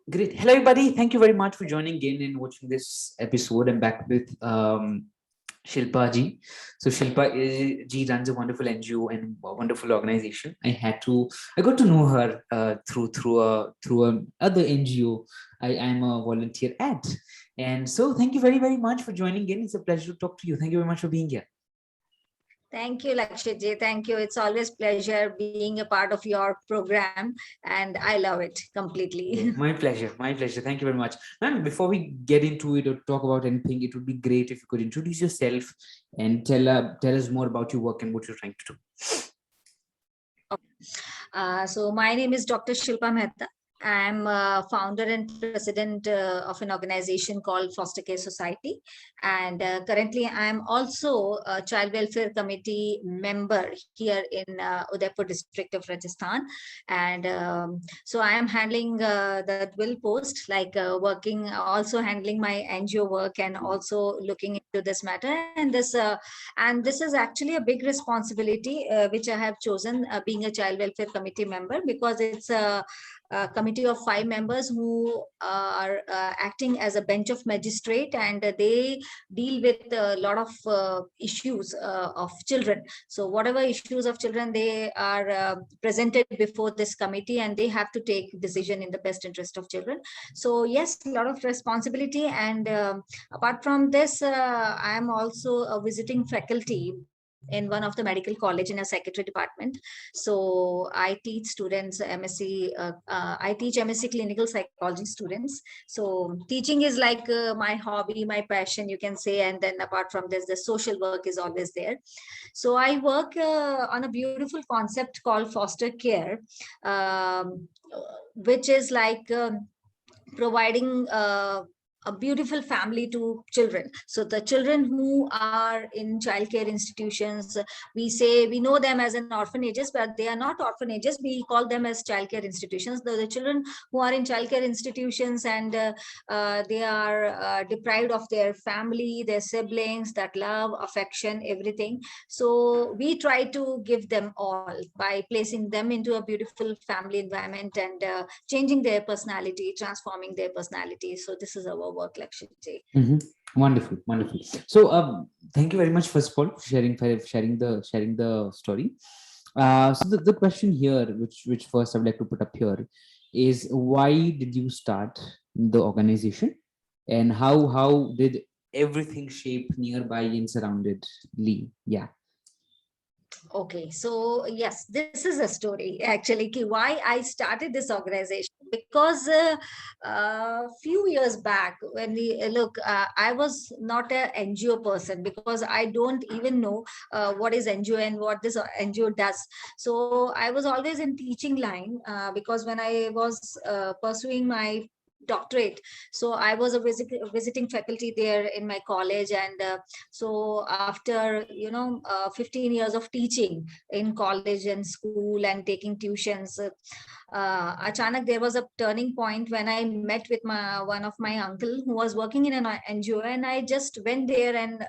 Great. Hello, everybody. Thank you very much for joining in and watching this episode. I'm back with Shilpa ji. So Shilpa ji runs a wonderful NGO and a wonderful organization. I got to know her through a other NGO I'm a volunteer at. And so thank you very, very much for joining in. It's a pleasure to talk to you. Thank you very much for being here. Thank you, Lakshya. Thank you. It's always pleasure being a part of your program, and I love it completely. My pleasure. My pleasure. Thank you very much. Ma'am, before we get into it or talk about anything, it would be great if you could introduce yourself and tell us more about your work and what you're trying to do. So my name is Dr. Shilpa Mehta. I'm founder and president of an organization called Foster Care Society. And currently, I'm also a Child Welfare Committee member here in Udaipur district of Rajasthan. And so I am handling that will post, like working, also handling my NGO work and also looking into this matter. And this is actually a big responsibility, which I have chosen being a Child Welfare Committee member, because it's a committee of 5 members who are acting as a bench of magistrate, and they deal with a lot of issues of children. So whatever issues of children, they are presented before this committee, and they have to take decision in the best interest of children. So yes, a lot of responsibility. And apart from this, I am also a visiting faculty in one of the medical college in a secretary department. So I teach students MSc. I teach MSc clinical psychology students. So teaching is like my hobby, my passion, you can say. And then apart from this, the social work is always there. So I work on a beautiful concept called foster care, um, which is like providing a beautiful family to children. So the children who are in childcare institutions, we know them as an orphanages, but they are not orphanages. We call them as childcare institutions. The children who are in childcare institutions, and they are deprived of their family, their siblings, that love, affection, everything. So we try to give them all by placing them into a beautiful family environment, and changing their personality, transforming their personality. So this is our work, Lakshya. Wonderful, wonderful. So thank you very much first of all for sharing the story. So the question here, which first I would like to put up here, is why did you start the organization, and how did everything shape nearby and surrounded Lee? Yeah. Okay, so yes, this is a story actually. Why I started this organization, because few years back, when we look, I was not a NGO person, because I don't even know what is NGO and what this NGO does. So I was always in teaching line, because when I was pursuing my doctorate, so I was a visiting faculty there in my college. And so after 15 years of teaching in college and school and taking tuitions, achanak there was a turning point when I met with one of my uncle who was working in an NGO, and I just went there and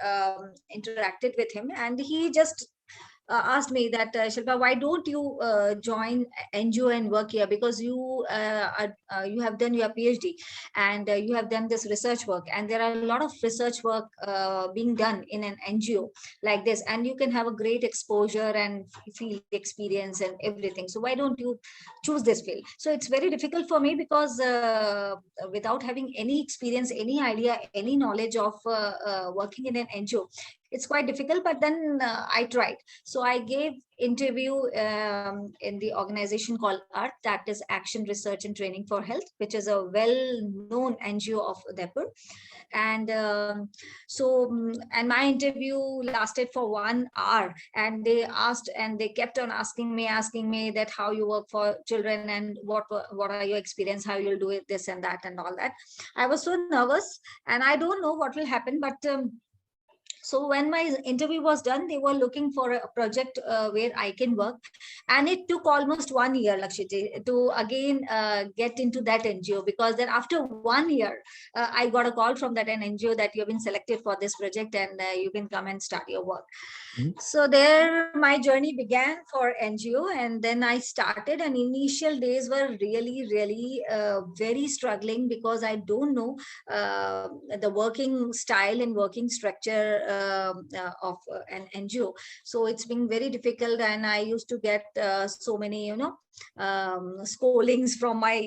interacted with him. And he just asked me that, Shilpa, why don't you join NGO and work here? Because you have done your PhD, and you have done this research work, and there are a lot of research work being done in an NGO like this, and you can have a great exposure and field experience and everything. So why don't you choose this field? So it's very difficult for me, because without having any experience, any idea, any knowledge of working in an NGO, it's quite difficult. But then I tried. So I gave interview in the organization called ART, that is Action Research and Training for Health, which is a well-known NGO of Udaipur. And and my interview lasted for 1 hour, and they kept on asking me that how you work for children, and what are your experience, how you'll do it, this and that and all that. I was so nervous, and I don't know what will happen, but So when my interview was done, they were looking for a project where I can work, and it took almost 1 year, Lakshiti, to again get into that NGO, because then after 1 year, I got a call from that NGO that you have been selected for this project, and you can come and start your work. So there my journey began for NGO, and then I started, and initial days were really very struggling, because I don't know the working style and working structure of an NGO. So it's been very difficult, and I used to get so many, scoldings from my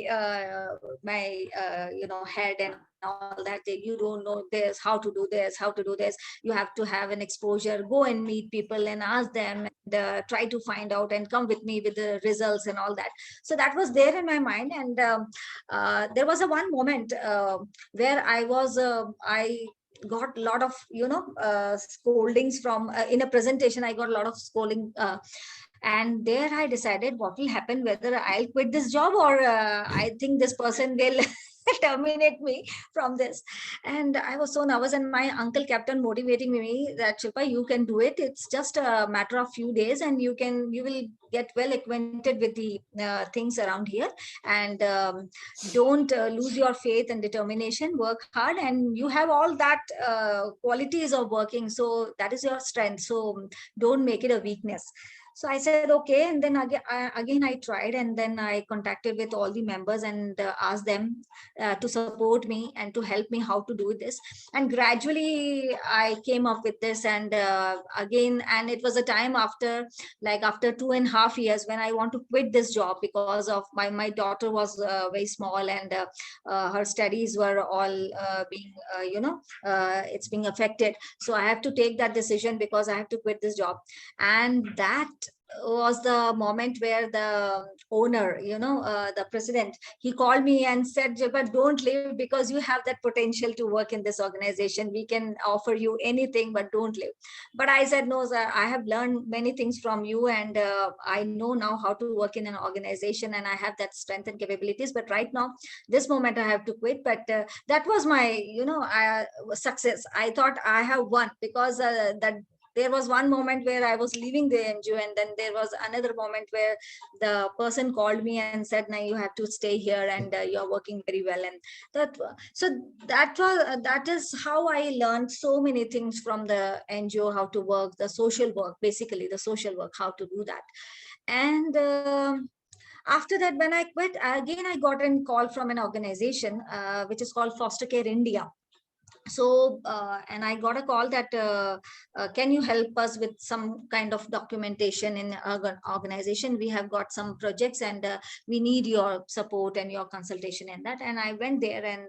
head and all that. You don't know this, how to do this, how to do this. You have to have an exposure, go and meet people and ask them, and try to find out and come with me with the results and all that. So that was there in my mind. And there was a one moment where I got a lot of scoldings from in a presentation. I got a lot of scolding, and there I decided what will happen, whether I'll quit this job, or I think this person will terminate me from this. And I was so nervous, and my uncle kept on motivating me that, Shilpa, you can do it. It's just a matter of few days, and you will get well acquainted with the things around here. And don't lose your faith and determination. Work hard, and you have all that qualities of working, so that is your strength. So don't make it a weakness. So I said okay, and then again I tried, and then I contacted with all the members and asked them to support me and to help me how to do this. And gradually I came up with this, and again, and it was a time after, like after 2.5 years, when I want to quit this job, because of my daughter was very small, and her studies were all being it's being affected. So I have to take that decision, because I have to quit this job. And that was the moment where the owner, the president, he called me and said, but don't leave, because you have that potential to work in this organization. We can offer you anything, but don't leave. But I said, no, sir, I have learned many things from you, and I know now how to work in an organization, and I have that strength and capabilities. But right now, this moment, I have to quit. But that was my, success. I thought I have won, because that there was one moment where I was leaving the NGO, and then there was another moment where the person called me and said, "Now you have to stay here, and you're working very well." And that is how I learned so many things from the NGO, how to work, the social work, basically the social work, how to do that. And after that, when I quit, again I got a call from an organization which is called Foster Care India. So and I got a call that can you help us with some kind of documentation in our organization? We have got some projects, and we need your support and your consultation in that. And I went there, and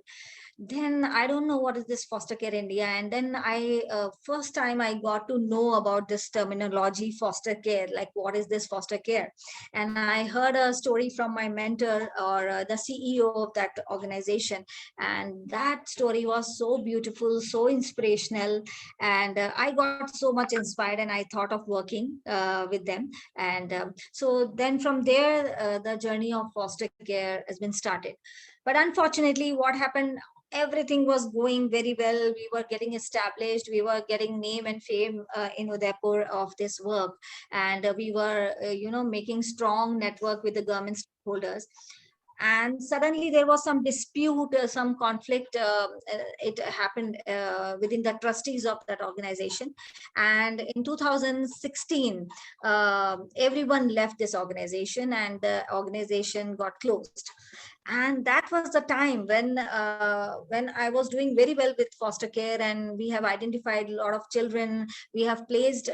then I don't know what is this Foster Care India. And then I first time I got to know about this terminology, foster care, like what is this foster care. And I heard a story from my mentor, or the CEO of that organization, and that story was so beautiful, so inspirational. And I got so much inspired, and I thought of working with them. And so then from there, the journey of foster care has been started. But unfortunately, what happened, everything was going very well. We were getting established. We were getting name and fame in Udaipur of this work. And we were, making strong network with the government stakeholders. And suddenly there was some dispute, some conflict. It happened within the trustees of that organization. And in 2016, everyone left this organization, and the organization got closed. And that was the time when I was doing very well with foster care, and we have identified a lot of children. We have placed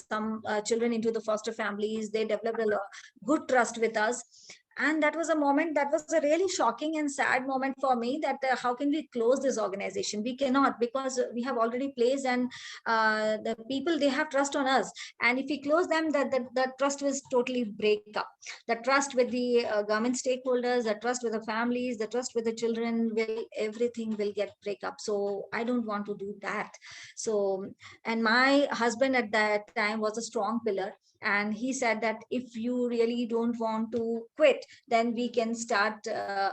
some children into the foster families. They developed a good trust with us. And that was a moment, that was a really shocking and sad moment for me, that how can we close this organization? We cannot, because we have already placed, and the people, they have trust on us. And if we close them, that trust will totally break up. The trust with the government stakeholders, the trust with the families, the trust with the children, will everything will get break up. So I don't want to do that. So, and my husband at that time was a strong pillar. and he said that if you really don't want to quit, then we can start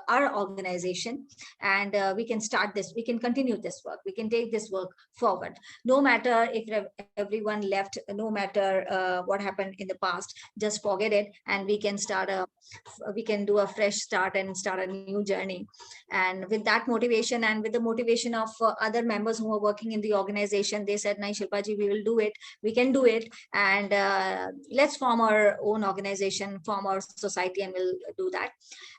our organization, and we can start this, we can continue this work, we can take this work forward, no matter if everyone left, no matter what happened in the past, just forget it, and we can do a fresh start and start a new journey. And with that motivation, and with the motivation of other members who are working in the organization, they said, "Nahi, Shilpa ji, we will do it, we can do it, and let's form our own organization, form our society, and we'll do that."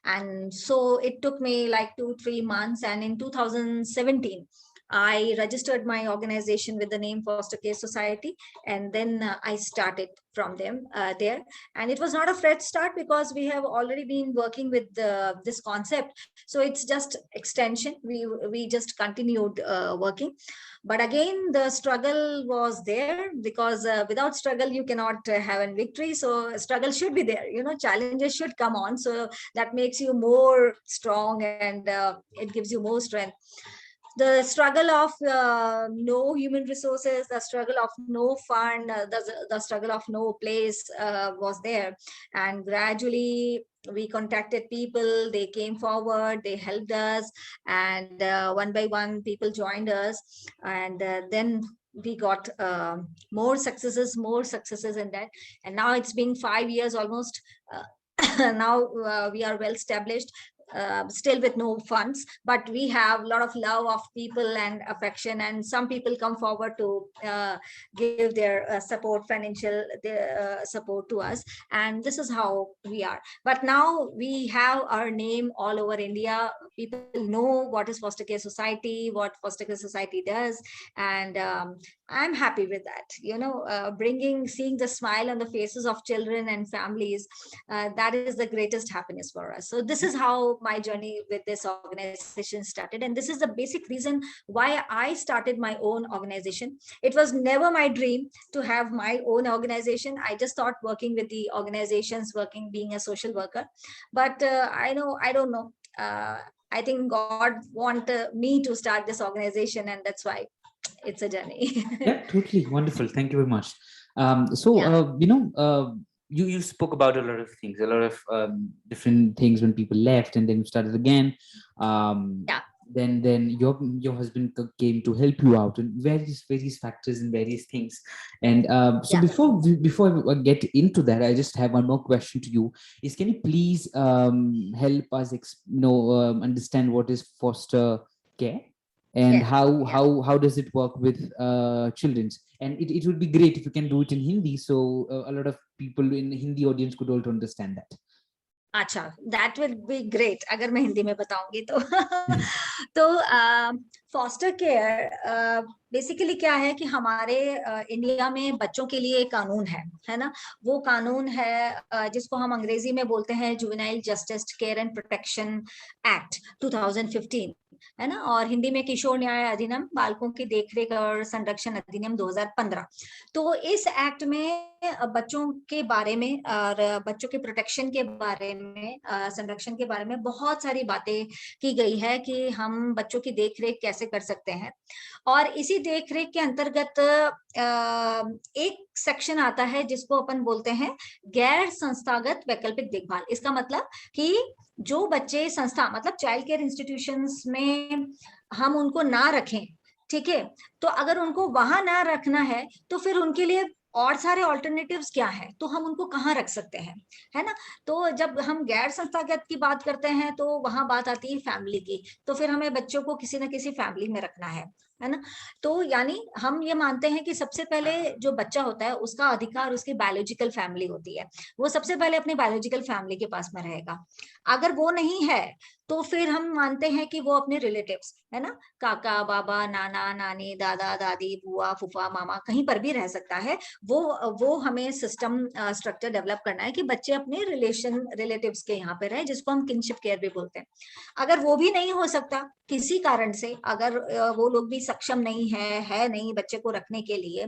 And so it took me like 2-3 months, and in 2017 I registered my organization with the name Foster Care Society, and then I started from there. And it was not a fresh start, because we have already been working with this concept, so it's just extension. We just continued working, but again the struggle was there, because without struggle you cannot have a victory. So struggle should be there, challenges should come on, so that makes you more strong, and it gives you more strength. The struggle of no human resources, the struggle of no fund, the struggle of no place was there. And gradually we contacted people, they came forward, they helped us, and one by one people joined us, and then we got more successes in that. And now it's been 5 years almost. Now we are well established, still with no funds, but we have a lot of love of people and affection, and some people come forward to give their support, financial support to us, and this is how we are. But now we have our name all over India. People know what is Foster Care Society, what Foster Care Society does, and I'm happy with that. Seeing the smile on the faces of children and families, that is the greatest happiness for us. So this is how my journey with this organization started, and this is the basic reason why I started my own organization. It was never my dream to have my own organization. I just thought working with the organizations, being a social worker, but I don't know. I think God want me to start this organization, and that's why it's a journey. Yeah, totally wonderful. Thank you very much. So, Yeah. you spoke about a lot of things, a lot of different things when people left, and then you started again. Yeah. Then your husband came to help you out, and various factors and various things. And so Yeah. before I get into that, I just have one more question to you. Is can you please help us understand what is foster care? And Yeah. how does it work with children's? And it would be great if you can do it in Hindi, so a lot of people in the Hindi audience could also understand that. अच्छा, that will be great अगर मैं हिंदी में बताऊंगी तो तो foster care basically क्या है कि हमारे इंडिया में बच्चों के लिए कानून है ना। वो कानून है जिसको हम अंग्रेजी में बोलते हैं juvenile justice care and protection act 2015, है ना, और हिंदी में किशोर न्याय अधिनियम, बालकों की देखरेख और संरक्षण अधिनियम 2015। तो इस एक्ट में बच्चों के बारे में और बच्चों के प्रोटेक्शन के बारे में, संरक्षण के बारे में बहुत सारी बातें की गई है कि हम बच्चों की देखरेख कैसे कर सकते हैं। और इसी देखरेख के अंतर्गत एक सेक्शन आता है जिसको अपन बोलते हैं गैर संस्थागत वैकल्पिक देखभाल। इसका मतलब कि जो बच्चे संस्था मतलब चाइल्ड केयर इंस्टीट्यूशंस में हम उनको ना रखें, ठीक है, तो अगर उनको वहां ना रखना है तो फिर उनके लिए और सारे ऑल्टरनेटिव्स क्या है, तो हम उनको कहाँ रख सकते हैं, है ना। तो जब हम गैर संस्थागत की बात करते हैं तो वहां बात आती है फैमिली की, तो फिर हमें बच्चों को किसी ना किसी फैमिली में रखना है ना। तो यानी हम ये मानते हैं कि सबसे पहले जो बच्चा होता है उसका अधिकार उसकी बायोलॉजिकल फैमिली होती है, वो सबसे पहले अपनी बायोलॉजिकल फैमिली के पास में रहेगा। अगर वो नहीं है तो फिर हम मानते हैं कि वो अपने रिलेटिव्स, है ना, काका बाबा नाना नानी दादा दादी बुआ फूफा मामा कहीं पर भी रह सकता है। वो हमें सिस्टम स्ट्रक्चर डेवलप करना है कि बच्चे अपने रिलेटिव्स के यहाँ पे रहे, जिसको हम किनशिप केयर भी बोलते हैं। अगर वो भी नहीं हो सकता किसी कारण से, अगर वो लोग भी सक्षम नहीं है नहीं बच्चे को रखने के लिए,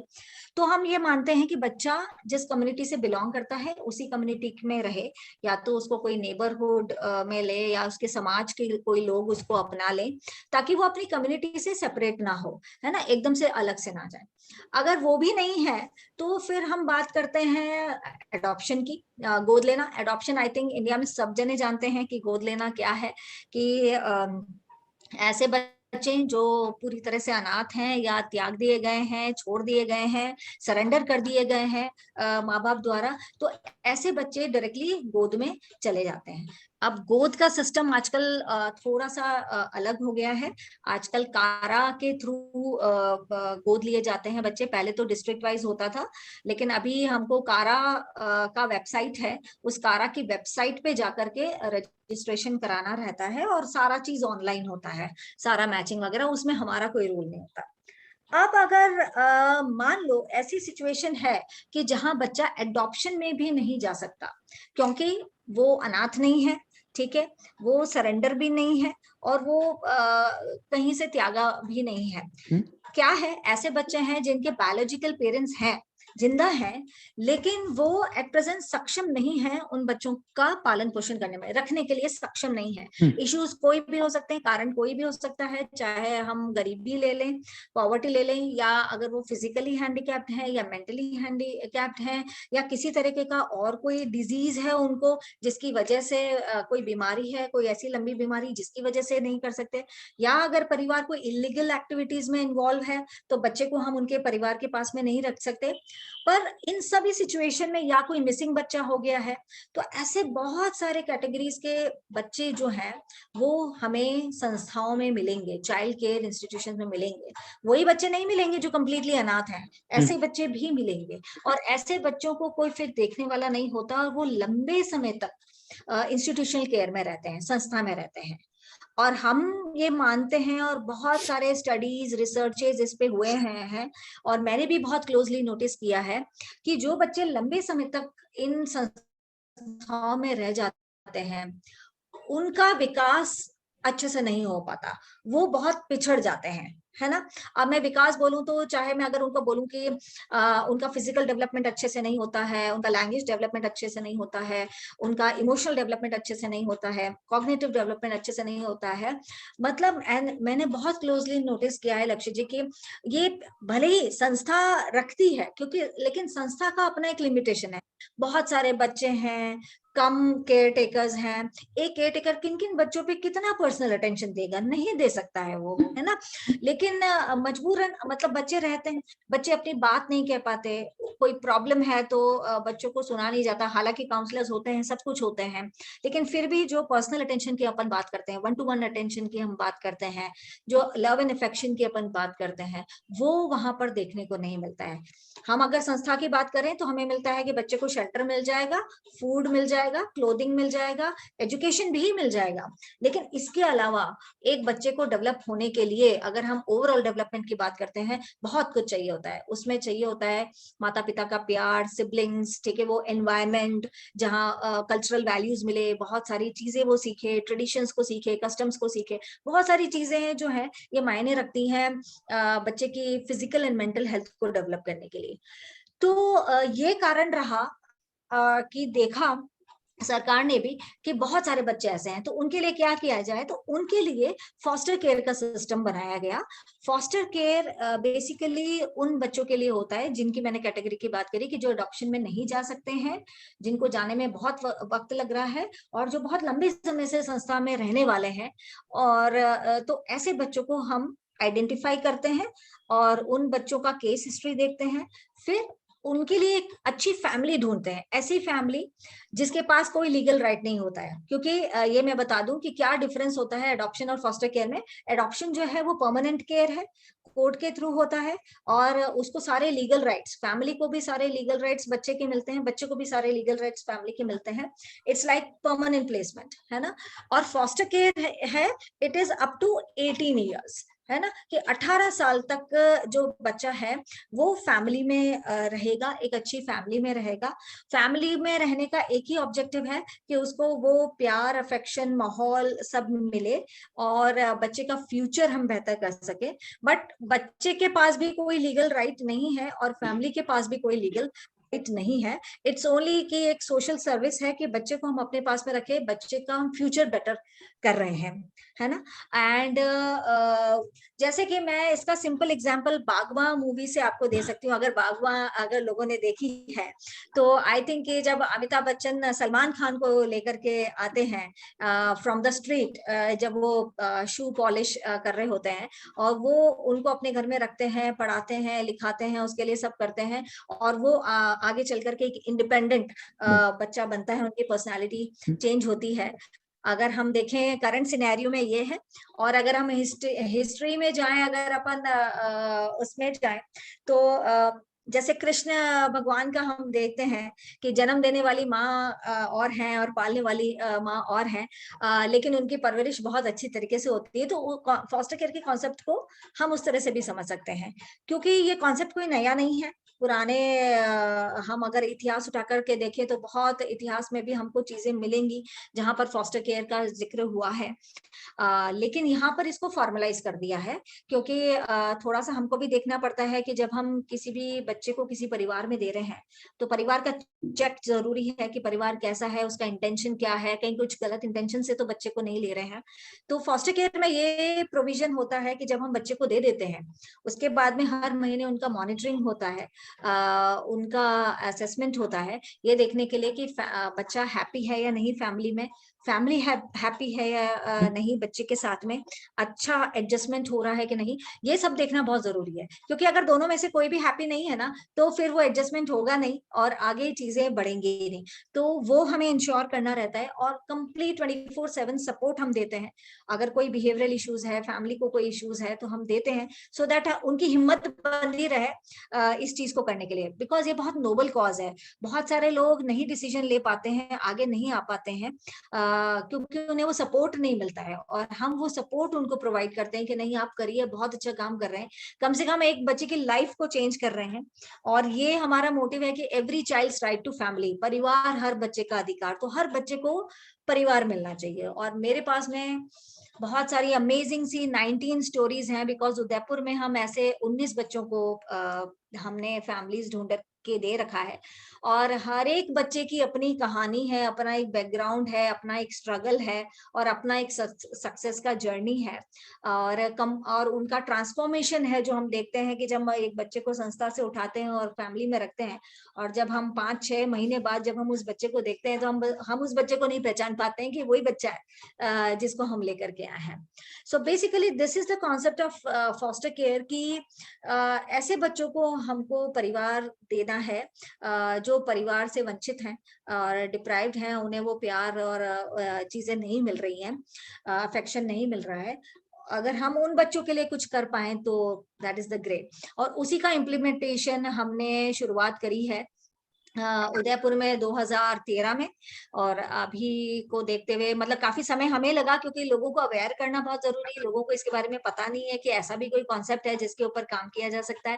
तो हम ये मानते हैं कि बच्चा जिस कम्युनिटी से बिलोंग करता है उसी कम्युनिटी में रहे, या तो उसको कोई नेबरहुड में ले या उसके समाज के कोई लोग उसको अपना ले, ताकि वो अपनी कम्युनिटी से सेपरेट ना हो, है ना, एकदम से अलग से ना जाए। अगर वो भी नहीं है तो फिर हम बात करते हैं एडॉप्शन की, गोद लेना। एडॉप्शन आई थिंक इंडिया में सब जने जानते हैं कि गोद लेना क्या है, कि ऐसे बच्चे जो पूरी तरह से अनाथ हैं या त्याग दिए गए हैं, छोड़ दिए गए हैं, सरेंडर कर दिए गए हैं माँ बाप द्वारा, तो ऐसे बच्चे डायरेक्टली गोद में चले जाते हैं। अब गोद का सिस्टम आजकल थोड़ा सा अलग हो गया है। आजकल कारा के थ्रू गोद लिए जाते हैं बच्चे। पहले तो डिस्ट्रिक्ट वाइज होता था, लेकिन अभी हमको कारा का वेबसाइट है, उस कारा की वेबसाइट पे जाकर के रजिस्ट्रेशन कराना रहता है और सारा चीज ऑनलाइन होता है, सारा मैचिंग वगैरह, उसमें हमारा कोई रोल नहीं होता। अब अगर मान लो ऐसी सिचुएशन है कि जहां बच्चा एडॉप्शन में भी नहीं जा सकता, क्योंकि वो अनाथ नहीं है, ठीक है, वो सरेंडर भी नहीं है और वो कहीं से त्यागा भी नहीं है। क्या है, ऐसे बच्चे हैं जिनके बायोलॉजिकल पेरेंट्स हैं, जिंदा हैं, लेकिन वो एट प्रेजेंट सक्षम नहीं है उन बच्चों का पालन पोषण करने में, रखने के लिए सक्षम नहीं है। इश्यूज कोई भी हो सकते हैं, कारण कोई भी हो सकता है, चाहे हम गरीबी ले लें, पॉवर्टी ले लें, या अगर वो फिजिकली हैंडीकैप्ड है या मेंटली हैंडीकैप्ड है, या किसी तरीके का और कोई डिजीज है उनको जिसकी वजह से कोई बीमारी है, कोई ऐसी लंबी बीमारी जिसकी वजह से नहीं कर सकते, या अगर परिवार कोई इलीगल एक्टिविटीज में इन्वॉल्व है तो बच्चे को हम उनके परिवार के पास में नहीं रख सकते। पर इन सभी सिचुएशन में, या कोई मिसिंग बच्चा हो गया है, तो ऐसे बहुत सारे कैटेगरीज के बच्चे जो हैं वो हमें संस्थाओं में मिलेंगे, चाइल्ड केयर इंस्टीट्यूशन में मिलेंगे। वही बच्चे नहीं मिलेंगे जो कंप्लीटली अनाथ हैं, ऐसे बच्चे भी मिलेंगे, और ऐसे बच्चों को कोई फिर देखने वाला नहीं होता और वो लंबे समय तक इंस्टीट्यूशनल केयर में रहते हैं, संस्था में रहते हैं। और हम ये मानते हैं, और बहुत सारे स्टडीज रिसर्चेज इस पे हुए हैं, और मैंने भी बहुत क्लोजली नोटिस किया है कि जो बच्चे लंबे समय तक इन संस्थाओं में रह जाते हैं उनका विकास अच्छे से नहीं हो पाता, वो बहुत पिछड़ जाते हैं, है ना। अब मैं विकास बोलूं तो चाहे मैं अगर उनको बोलूं कि उनका फिजिकल डेवलपमेंट अच्छे से नहीं होता है, उनका लैंग्वेज डेवलपमेंट अच्छे से नहीं होता है, उनका इमोशनल डेवलपमेंट अच्छे से नहीं होता है, कॉग्निटिव डेवलपमेंट अच्छे से नहीं होता है, मतलब मैंने बहुत क्लोजली नोटिस किया है लक्ष्य जी कि ये भले ही संस्था रखती है, क्योंकि लेकिन संस्था का अपना एक लिमिटेशन है। बहुत सारे बच्चे हैं, कम केयर टेकर्स हैं, एक केयर टेकर किन किन बच्चों पे कितना पर्सनल अटेंशन देगा, नहीं दे सकता है वो, है ना। लेकिन मजबूरन मतलब बच्चे रहते हैं, बच्चे अपनी बात नहीं कह पाते, कोई प्रॉब्लम है तो बच्चों को सुना नहीं जाता, हालांकि काउंसलर्स होते हैं, सब कुछ होते हैं, लेकिन फिर भी जो पर्सनल अटेंशन की अपन बात करते हैं, 1-to-1 अटेंशन की हम बात करते हैं, जो लव एंड अफेक्शन की अपन बात करते हैं, वो वहां पर देखने को नहीं मिलता है। हम अगर संस्था की बात करें तो हमें मिलता है कि बच्चे को शेल्टर मिल जाएगा, फूड मिल जाएगा, क्लोथिंग मिल जाएगा, एजुकेशन भी मिल जाएगा, लेकिन इसके अलावा एक बच्चे को डेवलप होने के लिए अगर हम ओवरऑल डेवलपमेंट की बात करते हैं, बहुत कुछ चाहिए होता है। उसमें चाहिए होता है माता पिता का प्यार, सिबलिंग्स, ठीक है, वो एनवायरमेंट जहाँ कल्चरल वैल्यूज मिले, बहुत सारी चीजें वो सीखे, ट्रेडिशंस को सीखे, कस्टम्स को सीखे, बहुत सारी चीजें हैं जो है ये मायने रखती हैं बच्चे की फिजिकल एंड मेंटल हेल्थ को डेवलप करने के लिए। तो ये कारण रहा कि देखा सरकार ने भी कि बहुत सारे बच्चे ऐसे हैं, तो उनके लिए क्या किया जाए, तो उनके लिए फॉस्टर केयर का सिस्टम बनाया गया। फॉस्टर केयर बेसिकली उन बच्चों के लिए होता है जिनकी मैंने कैटेगरी की बात करी कि जो अडॉप्शन में नहीं जा सकते हैं, जिनको जाने में बहुत वक्त लग रहा है, और जो बहुत लंबे समय से संस्था में रहने वाले हैं। और तो ऐसे बच्चों को हम आइडेंटिफाई करते हैं और उन बच्चों का केस हिस्ट्री देखते हैं, फिर उनके लिए एक अच्छी फैमिली ढूंढते हैं, ऐसी फैमिली जिसके पास कोई लीगल राइट नहीं होता है। क्योंकि ये मैं बता दूं कि क्या डिफरेंस होता है अडॉप्शन और फॉस्टर केयर में। अडॉप्शन जो है वो परमानेंट केयर है, कोर्ट के थ्रू होता है, और उसको सारे लीगल राइट्स, फैमिली को भी सारे लीगल राइट्स बच्चे के मिलते हैं, बच्चे को भी सारे लीगल राइट्स फैमिली के मिलते हैं। इट्स लाइक परमानेंट प्लेसमेंट, है ना। और फॉस्टर केयर है, it is up to 18 years, है ना, कि 18 साल तक जो बच्चा है वो फैमिली में रहेगा, एक अच्छी फैमिली में रहेगा। फैमिली में रहने का एक ही ऑब्जेक्टिव है कि उसको वो प्यार, अफेक्शन, माहौल सब मिले और बच्चे का फ्यूचर हम बेहतर कर सके। बट बच्चे के पास भी कोई लीगल राइट नहीं है और फैमिली के पास भी कोई लीगल राइट नहीं है। इट्स ओनली कि एक सोशल सर्विस है कि बच्चे को हम अपने पास में रखें, बच्चे का हम फ्यूचर बेटर कर रहे हैं, है ना। एंड जैसे कि मैं इसका सिंपल एग्जांपल बागवा मूवी से आपको दे सकती हूँ। अगर बागवा अगर लोगों ने देखी है तो आई थिंक कि जब अमिताभ बच्चन सलमान खान को लेकर के आते हैं फ्रॉम द स्ट्रीट, जब वो शू पॉलिश कर रहे होते हैं और वो उनको अपने घर में रखते हैं, पढ़ाते हैं, लिखाते हैं, उसके लिए सब करते हैं और वो आगे चल करके एक इंडिपेंडेंट बच्चा बनता है, उनकी पर्सनालिटी चेंज होती है। अगर हम देखें करंट सिनेरियो में ये है, और अगर हम हिस्ट्री में जाएं, अगर अपन उसमें जाएं तो जैसे कृष्ण भगवान का हम देखते हैं कि जन्म देने वाली माँ और हैं और पालने वाली माँ और हैं, लेकिन उनकी परवरिश बहुत अच्छी तरीके से होती है। तो फॉस्टर केयर के कॉन्सेप्ट को हम उस तरह से भी समझ सकते हैं, क्योंकि ये कॉन्सेप्ट कोई नया नहीं है। पुराने हम अगर इतिहास उठा करके देखें तो बहुत इतिहास में भी हमको चीजें मिलेंगी जहां पर फॉस्टर केयर का जिक्र हुआ है। लेकिन यहाँ पर इसको फॉर्मलाइज कर दिया है, क्योंकि थोड़ा सा हमको भी देखना पड़ता है कि जब हम किसी भी बच्चे को किसी परिवार में दे रहे हैं तो परिवार का चेक जरूरी है कि परिवार कैसा है, उसका इंटेंशन क्या है, कहीं कुछ गलत इंटेंशन से तो बच्चे को नहीं ले रहे हैं। तो फॉस्टर केयर में ये प्रोविजन होता है कि जब हम बच्चे को दे देते हैं उसके बाद में हर महीने उनका मॉनिटरिंग होता है, उनका असेसमेंट होता है, ये देखने के लिए कि बच्चा हैप्पी है या नहीं फैमिली में, फैमिली हैप्पी है या नहीं बच्चे के साथ में, अच्छा एडजस्टमेंट हो रहा है कि नहीं, ये सब देखना बहुत जरूरी है। क्योंकि अगर दोनों में से कोई भी हैप्पी नहीं है ना तो फिर वो एडजस्टमेंट होगा नहीं और आगे चीजें बढ़ेंगी ही नहीं। तो वो हमें इंश्योर करना रहता है और कंप्लीट 24/7 सपोर्ट हम देते हैं। अगर कोई बिहेवियरल इश्यूज है, फैमिली को कोई इश्यूज है तो हम देते हैं, सो दैट उनकी हिम्मत बनी रहे इस चीज को करने के लिए, बिकॉज ये बहुत नोबल कॉज है। बहुत सारे लोग नहीं डिसीजन ले पाते हैं, आगे नहीं आ पाते हैं क्योंकि उन्हें वो सपोर्ट नहीं मिलता है, और हम वो सपोर्ट उनको प्रोवाइड करते हैं कि नहीं आप करिए, बहुत अच्छा काम कर रहे हैं, कम से कम एक बच्चे की लाइफ को चेंज कर रहे हैं। और ये हमारा मोटिव है कि every child's right to family, परिवार हर बच्चे का अधिकार, तो हर बच्चे को परिवार मिलना चाहिए। और मेरे पास में बहुत सारी अमेजिंग सी 19 स्टोरीज हैं, बिकॉज उदयपुर में हम ऐसे 19 बच्चों को हमने फैमिलीज ढूंढ के दे रखा है, और हर एक बच्चे की अपनी कहानी है, अपना एक बैकग्राउंड है, अपना एक स्ट्रगल है और अपना एक सक्सेस का जर्नी है, और उनका ट्रांसफॉर्मेशन है जो हम देखते हैं कि जब एक बच्चे को संस्था से उठाते हैं और फैमिली में रखते हैं, और जब हम 5-6 महीने बाद जब हम उस बच्चे को देखते हैं तो हम उस बच्चे को नहीं पहचान पाते हैं कि वही बच्चा है जिसको हम लेकर के आए हैं। So basically this is the concept of foster care की ऐसे बच्चों को हमको परिवार देना है जो परिवार से वंचित हैं और डिप्राइव्ड हैं, उन्हें वो प्यार और चीजें नहीं मिल रही हैं, अफेक्शन नहीं मिल रहा है। अगर हम उन बच्चों के लिए कुछ कर पाए तो दैट इज द ग्रेट। और उसी का इम्प्लीमेंटेशन हमने शुरुआत करी है उदयपुर में 2013 में, और अभी को देखते हुए मतलब काफी समय हमें लगा, क्योंकि लोगों को अवेयर करना बहुत जरूरी है, लोगों को इसके बारे में पता नहीं है कि ऐसा भी कोई कॉन्सेप्ट है जिसके ऊपर काम किया जा सकता है।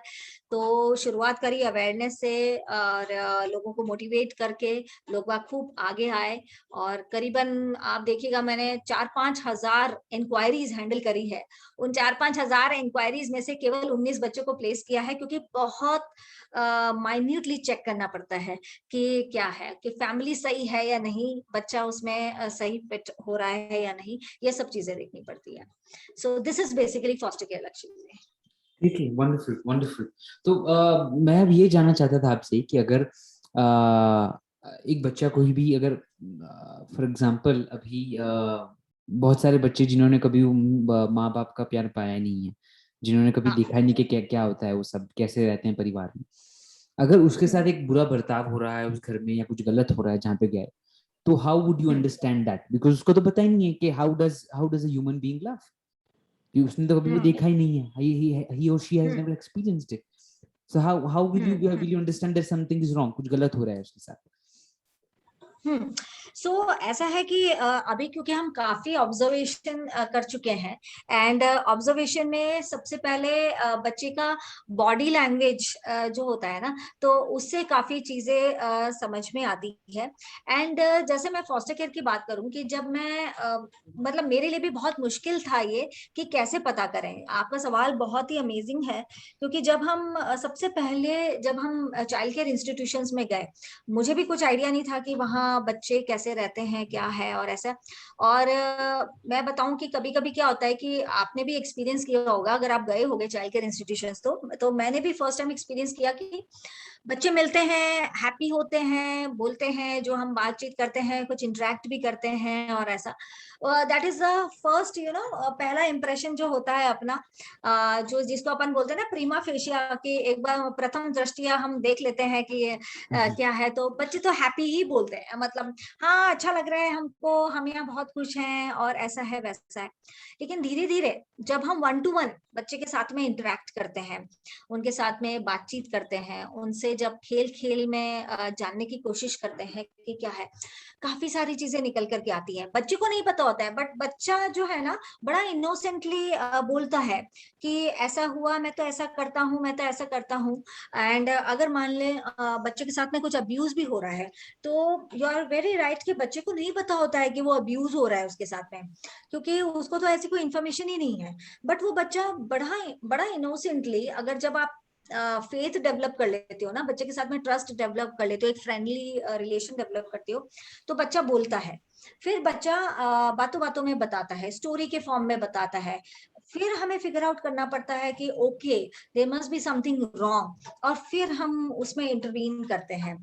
तो शुरुआत करी अवेयरनेस से और लोगों को मोटिवेट करके लोग खूब आगे आए, और करीबन आप देखिएगा मैंने 4-5 हजार इंक्वायरीज हैंडल करी है। उन 4-5 हजार इंक्वायरीज में से केवल 19 बच्चों को प्लेस किया है, क्योंकि बहुत माइन्यूटली चेक करना पड़ता है कि क्या है, कि फैमिली सही है या नहीं, बच्चा उसमें सही फिट हो रहा है या नहीं, ये सब चीजें देखनी पड़ती है। सो this is basically foster care Lakshmi. ठीक है, वंडरफुल वंडरफुल। तो मैं अब ये जानना चाहता था आपसे कि अगर एक बच्चा कोई भी अगर फॉर एग्जांपल अभी बहुत सारे बच्चे जिन्होंने कभी माँ बाप का प्यार पाया नहीं है, जिन्होंने कभी देखा नहीं कि क्या क्या होता है, वो सब कैसे रहते हैं परिवार में, अगर उसके साथ एक बुरा बर्ताव हो रहा है उस घर में या कुछ गलत हो रहा है जहाँ पे गया है, तो how would you understand that? Because उसको तो पता ही नहीं है कि how does a human being love, कि उसने तो कभी वो देखा ही नहीं है, he or she has never experienced it. So how will you understand that something is wrong, कुछ गलत हो रहा है उसके साथ? सो ऐसा है कि अभी क्योंकि हम काफी ऑब्जर्वेशन कर चुके हैं, एंड ऑब्जर्वेशन में सबसे पहले बच्चे का बॉडी लैंग्वेज जो होता है ना, तो उससे काफी चीजें समझ में आती है। एंड जैसे मैं फॉस्टर केयर की बात करूं कि जब मैं मतलब मेरे लिए भी बहुत मुश्किल था ये कि कैसे पता करें। आपका सवाल बहुत ही अमेजिंग है, क्योंकि जब हम सबसे पहले जब हम चाइल्ड केयर इंस्टीट्यूशंस में गए, मुझे भी कुछ आइडिया नहीं था कि वहाँ बच्चे कैसे रहते हैं, क्या है और ऐसा। और मैं बताऊं कि कभी कभी क्या होता है कि आपने भी एक्सपीरियंस किया होगा अगर आप गए होगे चाइल्ड केयर इंस्टीट्यूशंस, तो मैंने भी फर्स्ट टाइम एक्सपीरियंस किया कि बच्चे मिलते हैं, हैप्पी होते हैं, बोलते हैं, जो हम बातचीत करते हैं, कुछ इंटरेक्ट भी करते हैं और ऐसा। दैट इज द फर्स्ट पहला इंप्रेशन जो होता है अपना, जो जिसको अपन बोलते हैं ना प्रीमा फेशिया, कि एक बार प्रथम दृष्टिया हम देख लेते हैं कि क्या है, तो बच्चे तो हैप्पी ही बोलते हैं, मतलब हाँ अच्छा लग रहा है हमको, हम यहाँ बहुत खुश हैं और ऐसा है वैसा है। लेकिन धीरे धीरे जब हम 1 to 1 बच्चे के साथ में इंटरेक्ट करते हैं, उनके साथ में बातचीत करते हैं, उनसे जब खेल खेल में जानने की कोशिश करते हैं कि क्या है, काफी सारी चीजें निकल करके आती है। बच्चे को नहीं पता होता है, बट बच्चा जो है ना बड़ा इनोसेंटली बोलता है कि ऐसा हुआ, मैं तो ऐसा करता हूँ, मैं तो ऐसा करता हूँ। एंड अगर मान ले बच्चे के साथ में कुछ अब्यूज भी हो रहा है, तो यू आर वेरी राइट कि बच्चे को नहीं पता होता है कि वो अब्यूज हो रहा है उसके साथ में, क्योंकि उसको तो ऐसी कोई इन्फॉर्मेशन ही नहीं है। बट वो बच्चा बड़ा बड़ा इनोसेंटली, अगर जब आप फेथ डेवलप कर लेते हो ना, बच्चे के साथ में ट्रस्ट डेवलप कर लेते हो, एक फ्रेंडली रिलेशन डेवलप करते हो, तो बच्चा बोलता है। फिर बच्चा बातों बातों में बताता है, स्टोरी के फॉर्म में बताता है। फिर हमें फिगर आउट करना पड़ता है कि okay there must be something wrong, और फिर हम उसमें इंटरवीन करते हैं।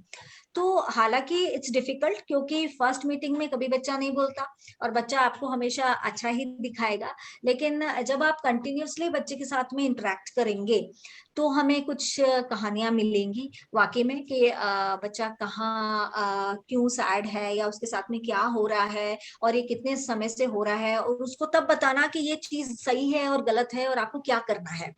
तो हालांकि इट्स डिफिकल्ट, क्योंकि फर्स्ट मीटिंग में कभी बच्चा नहीं बोलता और बच्चा आपको हमेशा अच्छा ही दिखाएगा। लेकिन जब आप कंटिन्यूअसली बच्चे के साथ में इंटरेक्ट करेंगे, तो हमें कुछ कहानियां मिलेंगी वाकई में कि बच्चा कहाँ क्यों सैड है, या उसके साथ में क्या हो रहा है, और ये कितने समय से हो रहा है, और उसको तब बताना कि ये चीज सही है और गलत है और आपको क्या करना है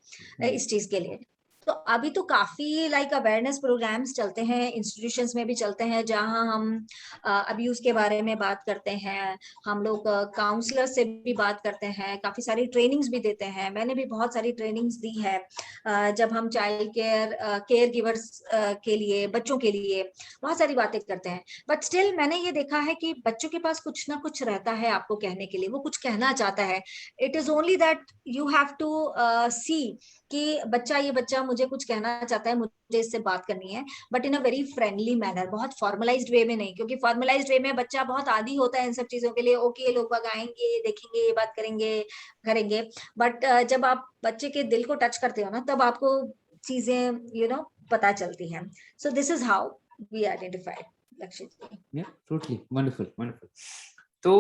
इस चीज के लिए। तो अभी तो काफी लाइक अवेयरनेस प्रोग्राम्स चलते हैं, इंस्टीट्यूशंस में भी चलते हैं, जहां हम अब्यूज के बारे में बात करते हैं। हम लोग काउंसलर से भी बात करते हैं, काफी सारी ट्रेनिंग्स भी देते हैं। मैंने भी बहुत सारी ट्रेनिंग्स दी है जब हम चाइल्ड केयर केयर गिवर्स के लिए, बच्चों के लिए बहुत सारी बातें करते हैं। बट स्टिल मैंने ये देखा है कि बच्चों के पास कुछ ना कुछ रहता है आपको कहने के लिए, वो कुछ कहना चाहता है। It is only that you have to see कि ये बच्चा मुझे कुछ कहना चाहता है, मुझे इससे बात करनी है, but in a very friendly manner, बहुत फॉर्मलाइज्ड वे में नहीं, क्योंकि फॉर्मलाइज्ड वे में बच्चा बहुत आदी होता है इन सब चीजों के लिए। ओके ये लोग आएंगे, देखेंगे, ये बात करेंगे, करेंगे। बट जब आप बच्चे के दिल को टच करते हो ना, तब आपको चीजें पता चलती हैं। So this is how we identified. Lakshit ji. Yeah, totally wonderful, wonderful. तो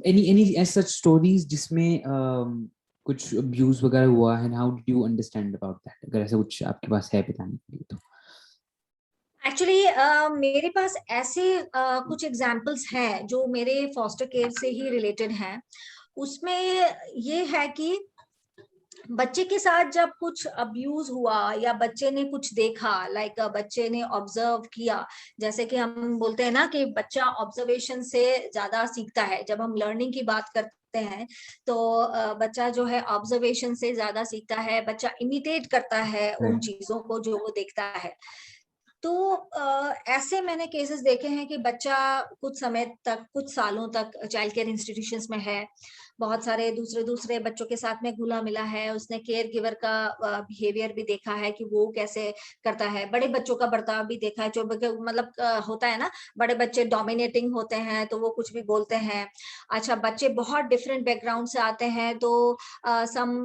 any as such stories जिसमें कुछ abuse वगैरह हुआ है, and how did you understand about that? अगर ऐसा कुछ आपके पास है बताने के लिए तो। एक्चुअली मेरे पास ऐसे कुछ एग्जाम्पल्स हैं जो मेरे फॉस्टर केयर से ही रिलेटेड हैं। उसमें ये है कि बच्चे के साथ जब कुछ अब्यूज हुआ या बच्चे ने कुछ देखा, लाइक बच्चे ने ऑब्जर्व किया, जैसे कि हम बोलते हैं ना कि बच्चा ऑब्जर्वेशन से ज्यादा सीखता है। जब हम लर्निंग की बात करते हैं, तो बच्चा जो है ऑब्जर्वेशन से ज्यादा सीखता है, बच्चा इमिटेट करता है उन चीजों को जो वो देखता है। तो ऐसे मैंने केसेस देखे हैं कि बच्चा कुछ समय तक, कुछ सालों तक चाइल्ड केयर इंस्टीट्यूशंस में है, बहुत सारे दूसरे दूसरे बच्चों के साथ में घुला मिला है, उसने केयर गिवर का बिहेवियर भी देखा है कि वो कैसे करता है, बड़े बच्चों का बर्ताव भी देखा है, जो मतलब होता है ना, बड़े बच्चे डोमिनेटिंग होते हैं तो वो कुछ भी बोलते हैं। अच्छा, बच्चे बहुत डिफरेंट बैकग्राउंड से आते हैं, तो सम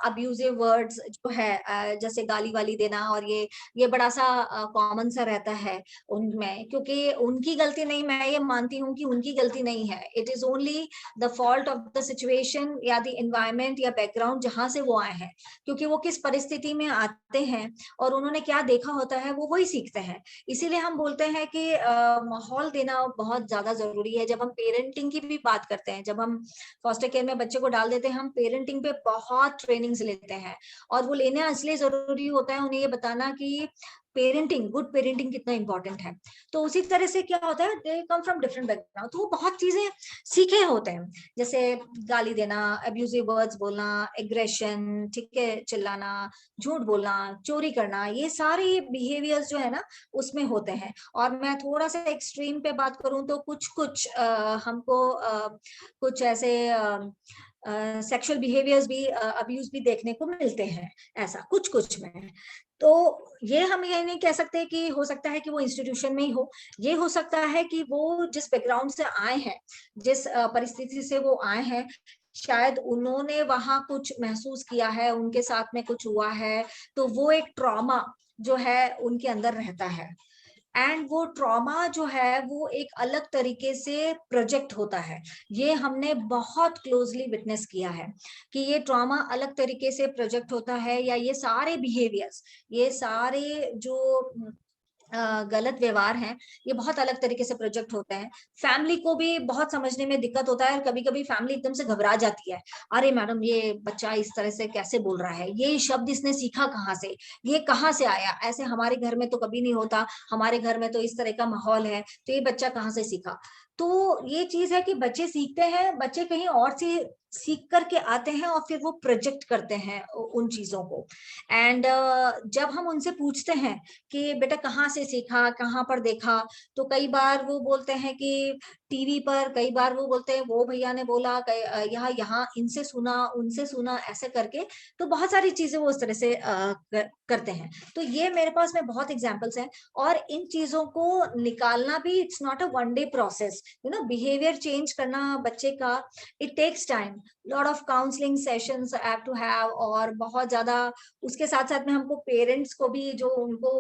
अब्यूजिव वर्ड्स जो है, जैसे गाली वाली देना, और ये बड़ा सा कॉमन सा रहता है उनमें, क्योंकि उनकी गलती नहीं, मैं ये मानती हूँ कि उनकी गलती नहीं है। It is only the fault of the situation या द एनवायरनमेंट या बैकग्राउंड जहां से वो आए हैं, क्योंकि वो किस परिस्थिति में आते हैं और उन्होंने क्या देखा होता है, वो वही सीखते हैं। इसीलिए हम बोलते हैं कि माहौल देना बहुत ज्यादा जरूरी है। जब हम पेरेंटिंग की भी बात करते हैं, जब हम फॉस्टर केयर में बच्चे को डाल देते हैं, हम पेरेंटिंग पे बहुत ट्रेनिंग्स लेते हैं, और वो लेना इसलिए जरूरी होता है, उन्हें ये बताना कि पेरेंटिंग, गुड पेरेंटिंग कितना इंपॉर्टेंट है। तो उसी तरह से क्या होता है, दे कम फ्रॉम डिफरेंट बैकग्राउंड, तो वो बहुत चीजें सीखे होते हैं, जैसे गाली देना, अब्यूजिव वर्ड्स बोलना, एग्रेशन, ठीक है, चिल्लाना, झूठ बोलना, चोरी करना, ये सारे बिहेवियर्स जो है ना उसमें होते हैं। और मैं थोड़ा सा एक्सट्रीम पे बात करूं तो कुछ कुछ हमको कुछ ऐसे सेक्सुअल बिहेवियर्स भी, अब्यूज भी देखने को मिलते हैं, ऐसा कुछ कुछ में। तो ये हम ये नहीं कह सकते कि हो सकता है कि वो इंस्टीट्यूशन में ही हो, ये हो सकता है कि वो जिस बैकग्राउंड से आए हैं, जिस परिस्थिति से वो आए हैं, शायद उन्होंने वहां कुछ महसूस किया है, उनके साथ में कुछ हुआ है, तो वो एक ट्रॉमा जो है उनके अंदर रहता है। एंड वो ट्रॉमा जो है वो एक अलग तरीके से प्रोजेक्ट होता है। ये हमने बहुत क्लोजली विटनेस किया है कि ये ट्रॉमा अलग तरीके से प्रोजेक्ट होता है, या ये सारे बिहेवियर्स, ये सारे जो गलत व्यवहार हैं, ये बहुत अलग तरीके से प्रोजेक्ट होते हैं। फैमिली को भी बहुत समझने में दिक्कत होता है, और कभी कभी फैमिली एकदम से घबरा जाती है, अरे मैडम ये बच्चा इस तरह से कैसे बोल रहा है, ये शब्द इसने सीखा कहाँ से, ये कहाँ से आया, ऐसे हमारे घर में तो कभी नहीं होता, हमारे घर में तो इस तरह का माहौल है, तो ये बच्चा कहाँ से सीखा। तो ये चीज है कि बच्चे सीखते हैं, बच्चे कहीं और से सीख करके आते हैं, और फिर वो प्रोजेक्ट करते हैं उन चीजों को। एंड जब हम उनसे पूछते हैं कि बेटा कहाँ से सीखा, कहाँ पर देखा, तो कई बार वो बोलते हैं कि टीवी पर, कई बार वो बोलते हैं वो भैया ने बोला, यहाँ यहाँ इनसे सुना, उनसे सुना, ऐसे करके। तो बहुत सारी चीजें वो उस तरह से करते हैं। तो ये मेरे पास में बहुत एग्जांपल्स हैं, और इन चीजों को निकालना भी, it's not a one day process, behaviour change करना बच्चे का, it takes time, lot of counselling sessions have to have, और बहुत ज्यादा उसके साथ साथ में हमको पेरेंट्स को भी, जो उनको